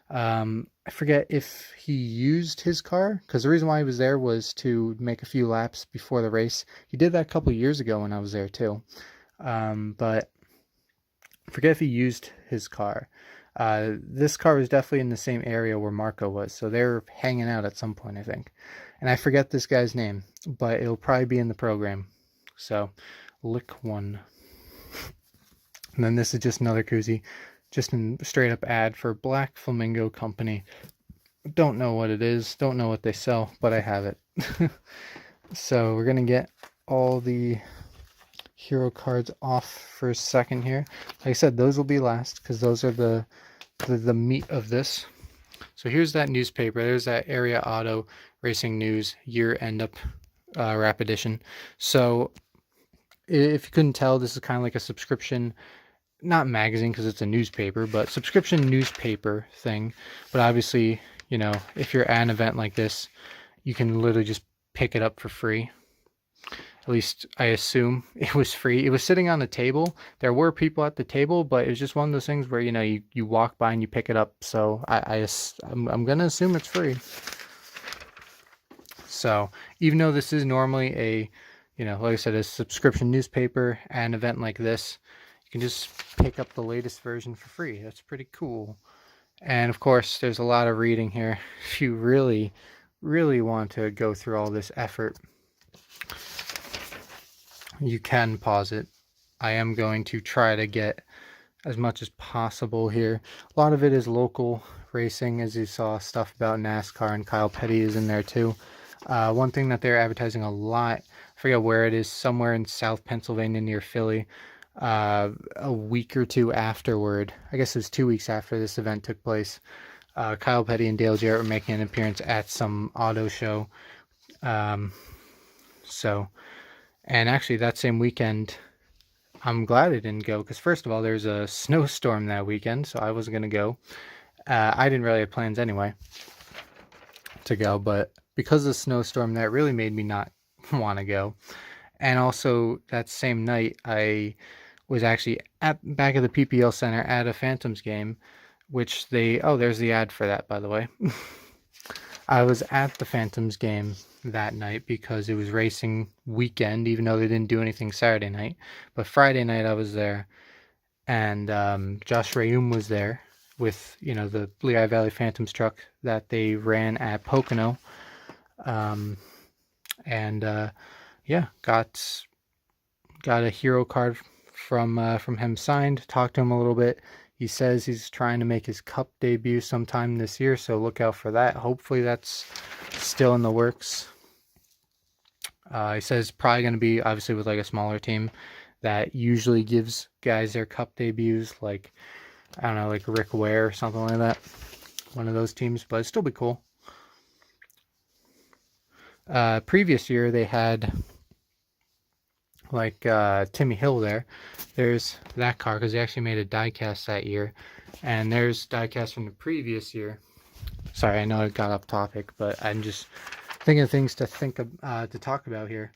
A: I forget if he used his car, because the reason why he was there was to make a few laps before the race. He did that a couple years ago when I was there too. But I forget if he used his car. This car was definitely in the same area where Marco was, so they were hanging out at some point, I think. And I forget this guy's name, but it'll probably be in the program. So, lick one. And then this is just another koozie, just a straight up ad for Black Flamingo Company. Don't know what it is, don't know what they sell, but I have it. So we're gonna get all the hero cards off for a second here. Like I said, those will be last because those are the meat of this. So here's that newspaper. There's that Area Auto Racing News year end up wrap edition. So if you couldn't tell, this is kind of like a subscription, not magazine because it's a newspaper, but subscription newspaper thing. But obviously, you know, if you're at an event like this, you can literally just pick it up for free. At least I assume it was free. It was sitting on the table. There were people at the table, but it was just one of those things where, you know, you walk by and you pick it up. So I'm going to assume it's free. So even though this is normally a, you know, like I said, a subscription newspaper, at an event like this, you can just pick up the latest version for free. That's pretty cool. And of course, there's a lot of reading here. If you really, really want to go through all this effort, you can pause it. I am going to try to get as much as possible here. A lot of it is local racing, as you saw stuff about NASCAR, and Kyle Petty is in there too. One thing that they're advertising a lot, I forget where it is, somewhere in South Pennsylvania near Philly, a week or two afterward, I guess it was 2 weeks after this event took place, Kyle Petty and Dale Jarrett were making an appearance at some auto show. And actually that same weekend, I'm glad I didn't go, because first of all, there's a snowstorm that weekend, so I wasn't going to go. I didn't really have plans anyway to go, but because of the snowstorm, that really made me not want to go. And also that same night, I was actually back at the PPL Center at a Phantoms game, which there's the ad for that, by the way. I was at the Phantoms game that night because it was racing weekend, even though they didn't do anything Saturday night. But Friday night I was there, and Josh Rayum was there with, you know, the Lehigh Valley Phantoms truck that they ran at Pocono. Yeah, got a hero card from him signed. Talked to him a little bit. He says he's trying to make his Cup debut sometime this year, so look out for that. Hopefully that's still in the works. He says probably going to be, obviously, with like a smaller team that usually gives guys their Cup debuts, like, I don't know, like Rick Ware or something like that. One of those teams, but it'd still be cool. Previous year they had like Timmy Hill there. There's that car because they actually made a diecast that year, and there's diecast from the previous year. Sorry, I know I got off topic, but I'm just thinking of things to talk about here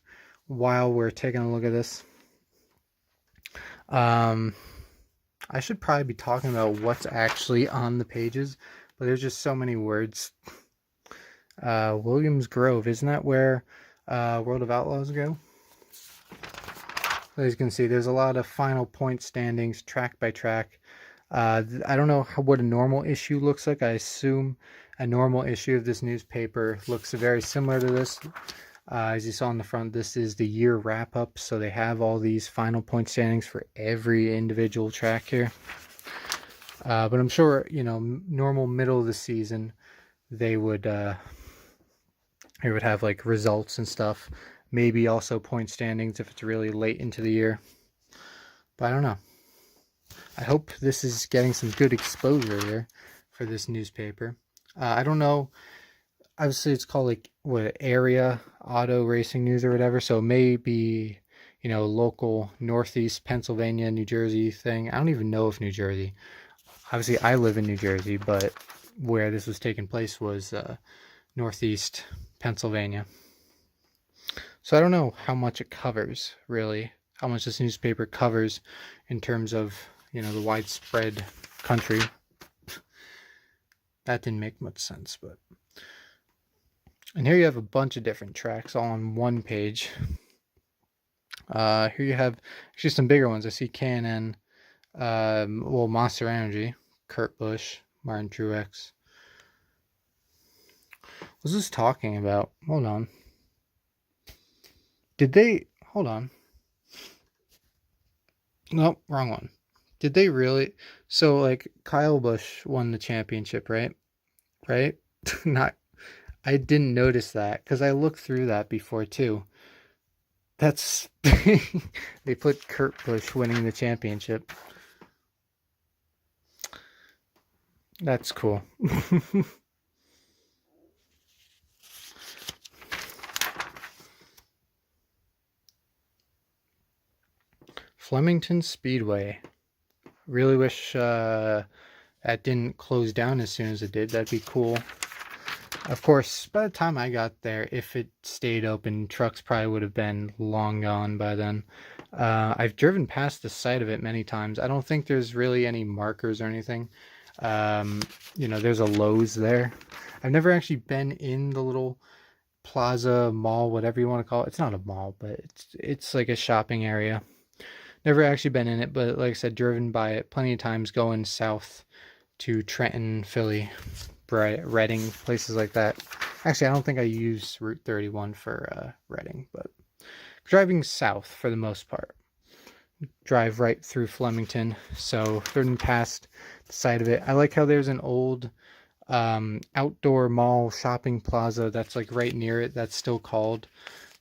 A: while we're taking a look at this. I should probably be talking about what's actually on the pages, but there's just so many words. Williams Grove, isn't that where World of Outlaws go? As you can see, there's a lot of final point standings, track by track. I don't know what a normal issue looks like. I assume a normal issue of this newspaper looks very similar to this. As you saw on the front, this is the year wrap-up, so they have all these final point standings for every individual track here. But I'm sure, you know, normal middle of the season, they would have like results and stuff. Maybe also point standings if it's really late into the year. But I don't know. I hope this is getting some good exposure here for this newspaper. I don't know. Obviously, it's called like what, Area Auto Racing News or whatever. So maybe, you know, local Northeast Pennsylvania, New Jersey thing. I don't even know if New Jersey. obviously I live in New Jersey, but where this was taking place was northeast Pennsylvania. So I don't know how much it covers, really, how much this newspaper covers in terms of, you know, the widespread country. That didn't make much sense, but... And here you have a bunch of different tracks all on one page. Here you have actually some bigger ones. I see K&N, well, Monster Energy, Kurt Busch, Martin Truex. What was this talking about? Hold on. Did they... Hold on. Nope, wrong one. Did they really... So, like, Kyle Busch won the championship, right? Right? Not... I didn't notice that, because I looked through that before, too. That's... They put Kurt Busch winning the championship. That's cool. Flemington Speedway. Really wish that didn't close down as soon as it did. That'd be cool. Of course, by the time I got there, if it stayed open, trucks probably would have been long gone by then. I've driven past the site of it many times. I don't think there's really any markers or anything. You know, there's a Lowe's there. I've never actually been in the little plaza, mall, whatever you want to call it. It's not a mall, but it's like a shopping area. Never actually been in it, but like I said, driven by it plenty of times going south to Trenton, Philly, Reading, places like that. Actually, I don't think I use Route 31 for Reading, but driving south for the most part. Drive right through Flemington, so driven past the side of it. I like how there's an old outdoor mall shopping plaza that's like right near it that's still called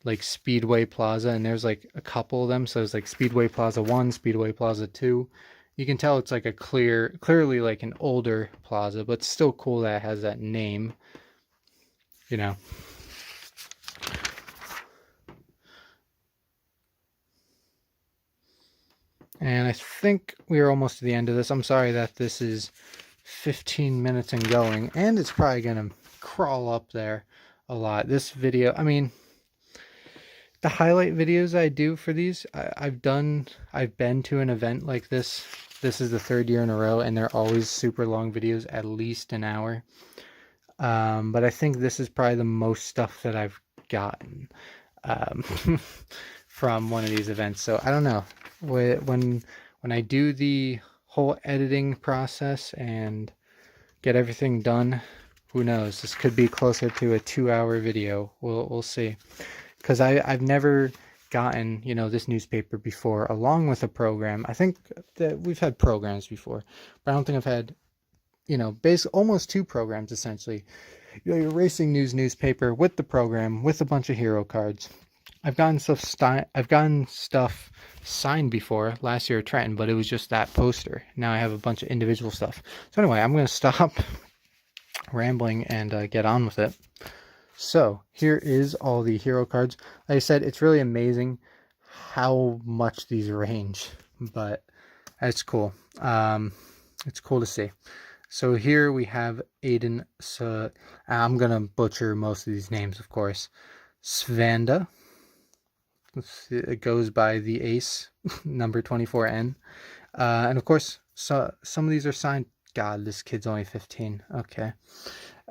A: like Speedway Plaza, and there's like a couple of them. So it's like Speedway Plaza 1, Speedway Plaza 2. You can tell it's like a clearly like an older plaza, but still cool that it has that name, you know. And I think we are almost to the end of this. I'm sorry that this is 15 minutes and going, and it's probably gonna crawl up there a lot. This video, I mean, the highlight videos I do for these, I've been to an event like this. This is the 3rd year in a row, and they're always super long videos, at least an hour. But I think this is probably the most stuff that I've gotten from one of these events. So I don't know, when I do the whole editing process and get everything done, who knows? This could be closer to a 2-hour video. We'll see. Because I've never gotten, you know, this newspaper before along with a program. I think that we've had programs before, but I don't think I've had, you know, basically almost 2 programs essentially. You know, your racing news newspaper with the program with a bunch of hero cards. I've gotten stuff signed before last year at Trenton, but it was just that poster. Now I have a bunch of individual stuff. So anyway, I'm going to stop rambling and get on with it. So here is all the hero cards. Like I said, it's really amazing how much these range, but it's cool. It's cool to see. So here we have Aiden. So I'm gonna butcher most of these names, of course. Svanda. It goes by the Ace, number 24N, and of course, so some of these are signed. God, this kid's only 15. Okay.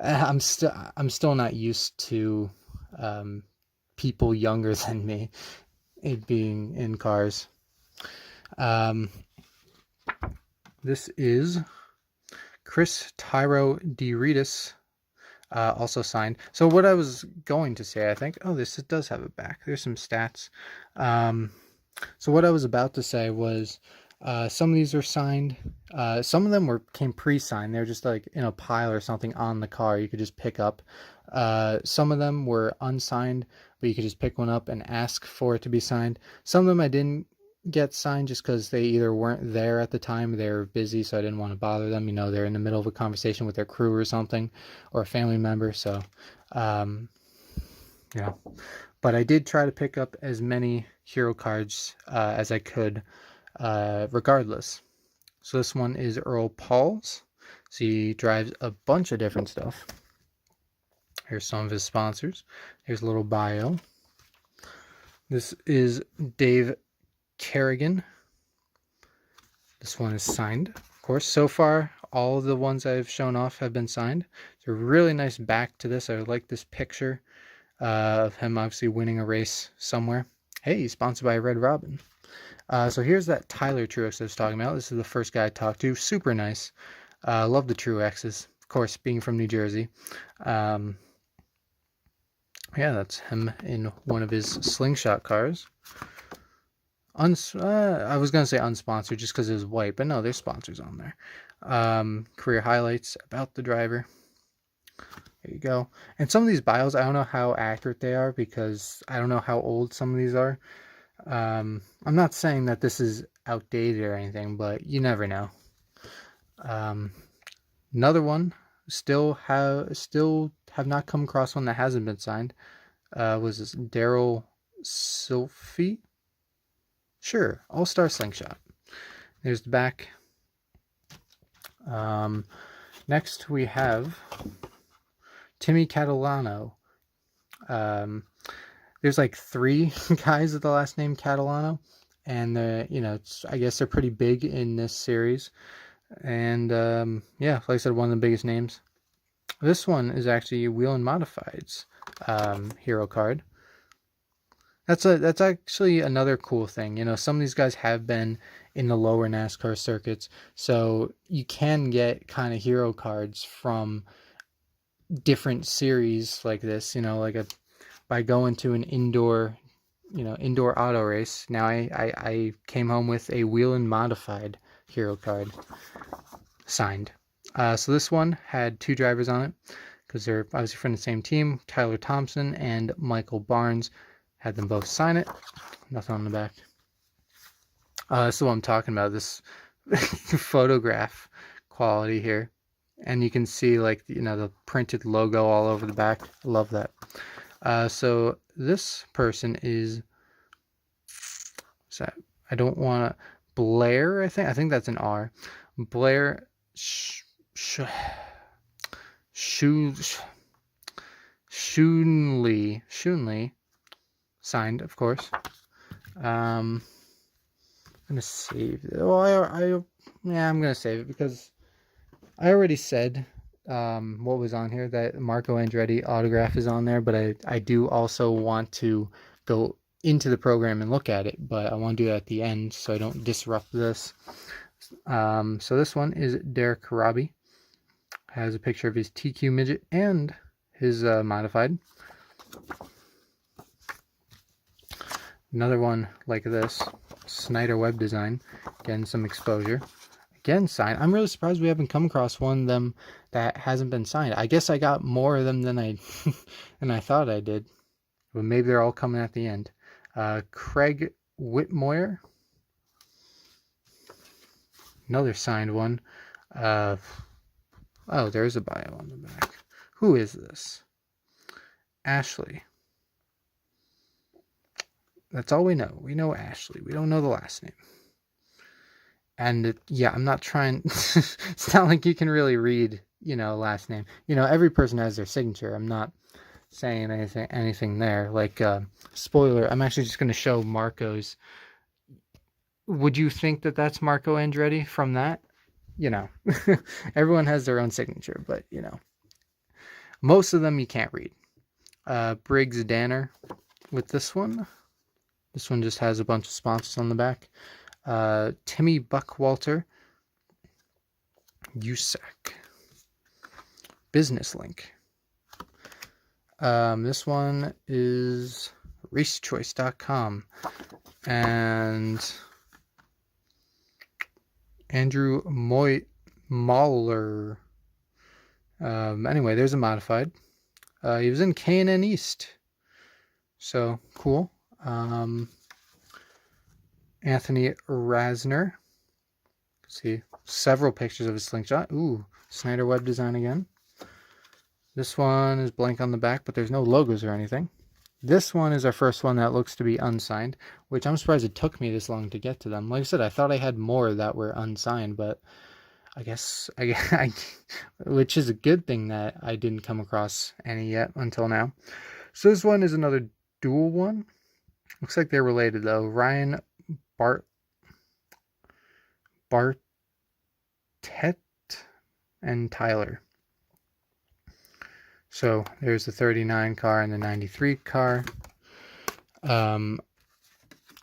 A: I'm still not used to people younger than me being in cars. This is Chris Tyro DeRitis, also signed. So what I was going to say, I think, oh, it does have a back. There's some stats. So what I was about to say was, some of these are signed. Some of them came pre-signed. They're just like in a pile or something on the car you could just pick up. Some of them were unsigned, but you could just pick one up and ask for it to be signed. Some of them I didn't get signed just because they either weren't there at the time, they were busy, so I didn't want to bother them. You know, they're in the middle of a conversation with their crew or something, or a family member. So, yeah. But I did try to pick up as many hero cards as I could. Regardless. So this one is Earl Paul's. So he drives a bunch of different stuff. Here's some of his sponsors. Here's a little bio. This is Dave Kerrigan. This one is signed, of course. So far, all of the ones I've shown off have been signed. There's a really nice back to this. I like this picture of him obviously winning a race somewhere. Hey, he's sponsored by Red Robin. So here's that Tyler Truex I was talking about. This is the first guy I talked to. Super nice. Love the Truexes. Of course, being from New Jersey. Yeah, that's him in one of his slingshot cars. I was going to say unsponsored just because it was white, but no, there's sponsors on there. Career highlights about the driver. There you go. And some of these bios, I don't know how accurate they are because I don't know how old some of these are. I'm not saying that this is outdated or anything, but you never know. Another one, still have not come across one that hasn't been signed. Was this Daryl Silphy? Sure, All-Star Slingshot. There's the back. Next we have Timmy Catalano. There's like 3 guys with the last name Catalano, and I guess they're pretty big in this series. And yeah, like I said, one of the biggest names. This one is actually Wheel and Modified's hero card. That's actually another cool thing. Some of these guys have been in the lower NASCAR circuits, so you can get kind of hero cards from different series like this. By going to an indoor auto race. Now I came home with a Wheel and Modified hero card signed. So this one had 2 drivers on it because they're obviously from the same team. Tyler Thompson and Michael Barnes. Had them both sign it. Nothing on the back. This is what I'm talking about. This photograph quality here. And you can see the printed logo all over the back. I love that. So this person is that? I don't want to... Blair, I think that's an R. Blair Schoonley. Signed, of course. I'm gonna save it. I'm gonna save it because I already said what was on here, that Marco Andretti autograph is on there, but I do also want to go into the program and look at it, but I want to do that at the end so I don't disrupt this. So this one is Derek Robbie. Has a picture of his TQ Midget and his modified. Another one like this, Snyder Web Design. Again, some exposure. Again, signed. I'm really surprised we haven't come across one of them that hasn't been signed. I guess I got more of them than I thought I did. But maybe they're all coming at the end. Craig Whitmoyer. Another signed one. Oh, there's a bio on the back. Who is this? Ashley. That's all we know. We know Ashley. We don't know the last name. And yeah, I'm not trying... It's not like you can really read, last name. Every person has their signature. I'm not saying anything there. Spoiler, I'm actually just going to show Marco's. Would you think that that's Marco Andretti from that? Everyone has their own signature, but, most of them you can't read. Briggs Danner with this one. This one just has a bunch of sponsors on the back. Timmy Buckwalter. USAC. Business Link. This one is racechoice.com. And Andrew Mahler. Anyway, there's a modified. He was in K&N East. So, cool. Anthony Rasner. See several pictures of his slingshot. Ooh, Snyder Web Design again. This one is blank on the back, but there's no logos or anything. This one is our first one that looks to be unsigned, which I'm surprised it took me this long to get to them. Like I said, I thought I had more that were unsigned, but I guess which is a good thing that I didn't come across any yet until now. So this one is another dual one. Looks like they're related though. Ryan Bartet and Tyler. So there's the 39 car and the 93 car.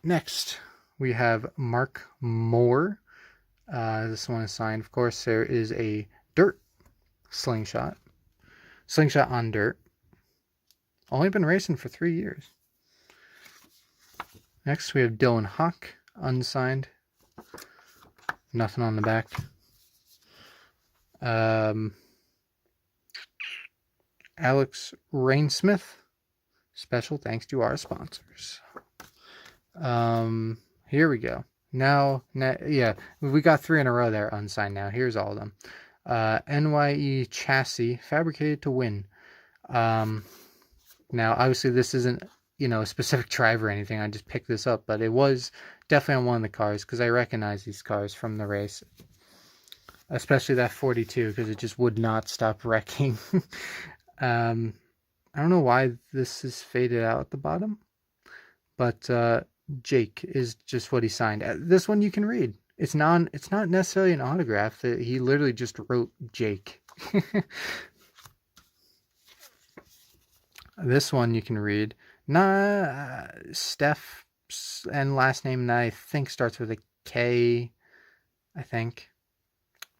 A: Next, we have Mark Moore. This one is signed. Of course, there is a dirt slingshot. Slingshot on dirt. Only been racing for 3 years. Next, we have Dylan Hawk, unsigned. Nothing on the back. Alex Rainsmith. Special thanks to our sponsors. Here we go. Now, yeah, we got 3 in a row there unsigned now. Here's all of them. NYE chassis, fabricated to win. Now, obviously, this isn't, a specific driver or anything. I just picked this up, but it was definitely on one of the cars because I recognize these cars from the race. Especially that 42 because it just would not stop wrecking. I don't know why this is faded out at the bottom, but Jake is just what he signed. This one you can read. It's not necessarily an autograph. He literally just wrote Jake. This one you can read. Steph and last name that I think starts with a K, I think.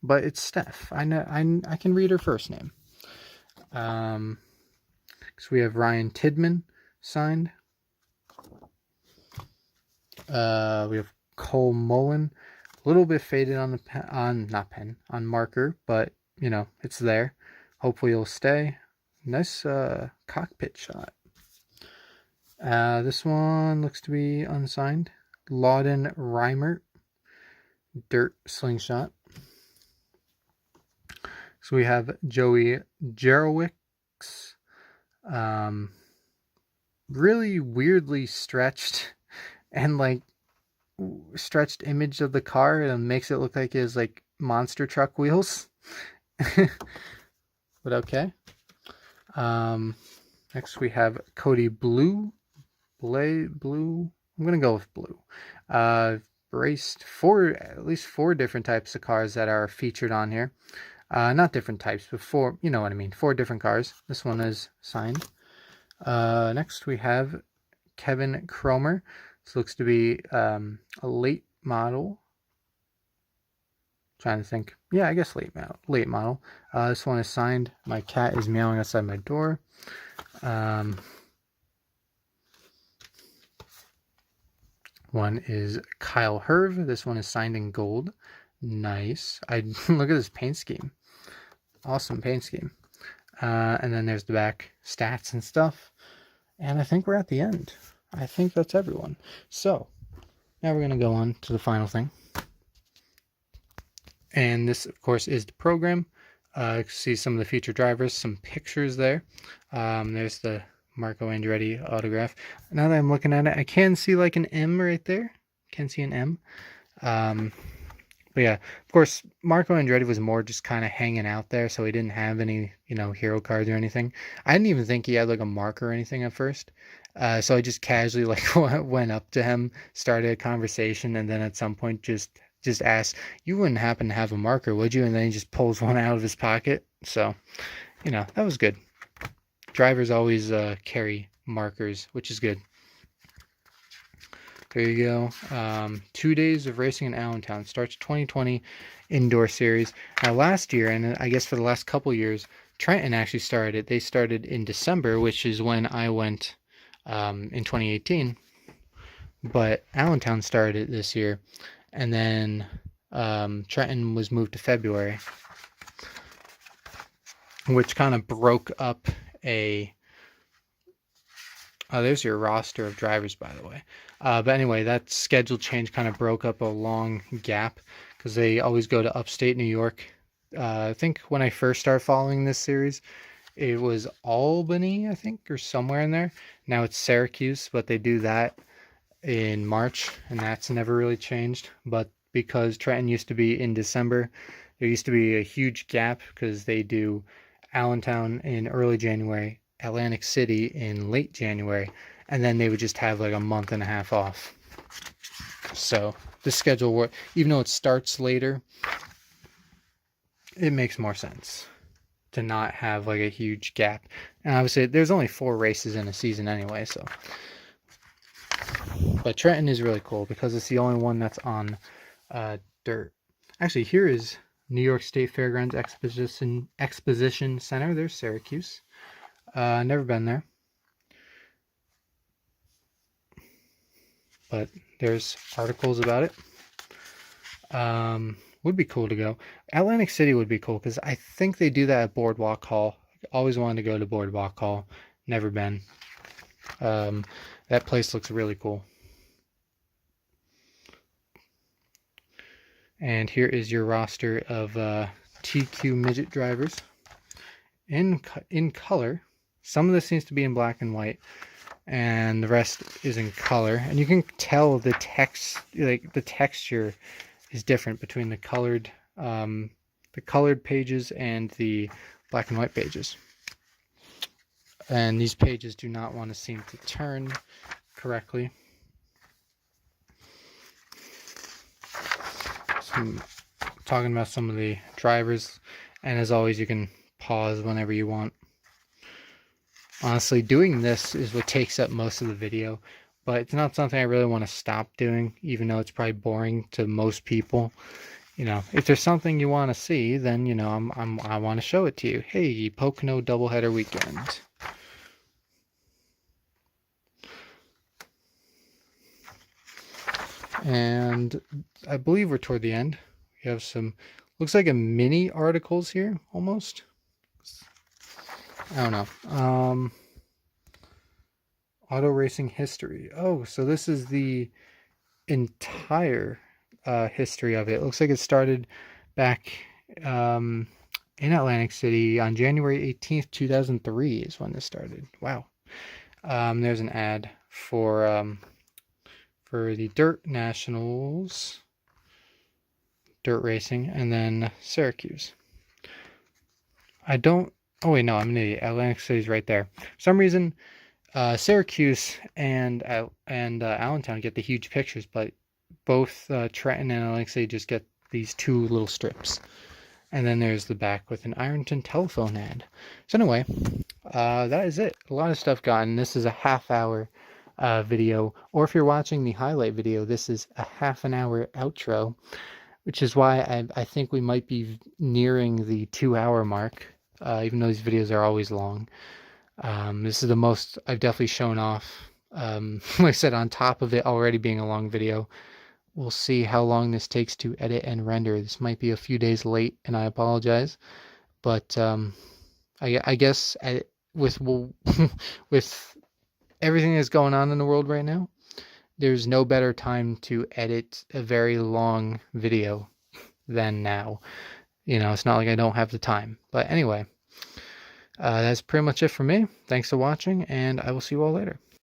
A: But it's Steph. I know I can read her first name. So we have Ryan Tidman signed. We have Cole Mullen, a little bit faded on the on marker, but it's there. Hopefully it'll stay. Nice cockpit shot. This one looks to be unsigned. Lawden Reimert, dirt slingshot. So we have Joey Jerowicz, really weirdly stretched and stretched image of the car and makes it look like it has monster truck wheels. But okay. Next we have Cody Blue. I'm gonna go with Blue. Raced at least four different types of cars that are featured on here. Not different types, but 4, you know what I mean, 4 different cars. This one is signed. Next we have Kevin Cromer. This looks to be a late model. Trying to think. Yeah, I guess late model. This one is signed. My cat is meowing outside my door. One is Kyle Herv. This one is signed in gold. Nice. Look at this paint scheme. Awesome paint scheme. And then there's the back stats and stuff. And I think we're at the end. I think that's everyone. So now we're going to go on to the final thing. And this, of course, is the program. You can see some of the featured drivers, some pictures there. There's the Marco Andretti autograph. Now that I'm looking at it, I can see an M right there. Can see an M. But yeah, of course, Marco Andretti was more just kind of hanging out there, so he didn't have any, hero cards or anything. I didn't even think he had a marker or anything at first. So I just casually went up to him, started a conversation, and then at some point just asked, "You wouldn't happen to have a marker, would you?" And then he just pulls one out of his pocket. So, that was good. Drivers always carry markers, which is good. There you go. 2 days of racing in Allentown. Starts 2020 Indoor Series. Now last year, and I guess for the last couple years, Trenton actually started. They started in December, which is when I went in 2018. But Allentown started this year. And then Trenton was moved to February, which kind of broke up there's your roster of drivers, by the way. But anyway, that schedule change kind of broke up a long gap because they always go to upstate New York. I think when I first started following this series, It was Albany, I think, or somewhere in there. Now it's Syracuse, but they do that in March, and that's never really changed. But because Trenton used to be in December, there used to be a huge gap because they do Allentown in early January, Atlantic City in late January, and then they would just have like a month and a half off. So the schedule, even though it starts later, it makes more sense to not have like a huge gap. And obviously there's only 4 races in a season anyway, so. But Trenton is really cool because it's the only one that's on dirt. Actually, here is New York State Fairgrounds Exposition Center. There's Syracuse. Never been there. But there's articles about it. Would be cool to go. Atlantic City would be cool because I think they do that at Boardwalk Hall. Always wanted to go to Boardwalk Hall. Never been. That place looks really cool. And here is your roster of TQ Midget drivers in color. Some of this seems to be in black and white, and the rest is in color. And you can tell the text, like the texture, is different between the colored pages and the black and white pages. And these pages do not want to seem to turn correctly. So I'm talking about some of the drivers, and as always, you can pause whenever you want. Honestly, doing this is what takes up most of the video, but it's not something I really want to stop doing, even though it's probably boring to most people. You know, if there's something you want to see, then, you know, I want to show it to you. Hey, Pocono doubleheader weekend. And I believe we're toward the end. We have some, looks like a mini articles here, almost. I don't know. Auto racing history. Oh, so this is the entire history of it. It looks like it started back in Atlantic City on January 18th, 2003 is when this started. Wow. There's an ad for the Dirt Nationals, dirt racing, and then Syracuse. Oh wait, no, I'm an idiot. Atlantic City's right there. For some reason, Syracuse and Allentown get the huge pictures, but both Trenton and Atlantic City just get these 2 little strips. And then there's the back with an Ironton telephone ad. So anyway, that is it. A lot of stuff gotten. This is a half-hour video, or if you're watching the highlight video, this is a half-an-hour outro, which is why I think we might be nearing the 2-hour mark, even though these videos are always long. This is the most I've definitely shown off. Like I said, on top of it already being a long video, we'll see how long this takes to edit and render. This might be a few days late, and I apologize, but I guess with everything that's going on in the world right now, there's no better time to edit a very long video than now. You know, it's not like I don't have the time. But anyway, that's pretty much it for me. Thanks for watching, and I will see you all later.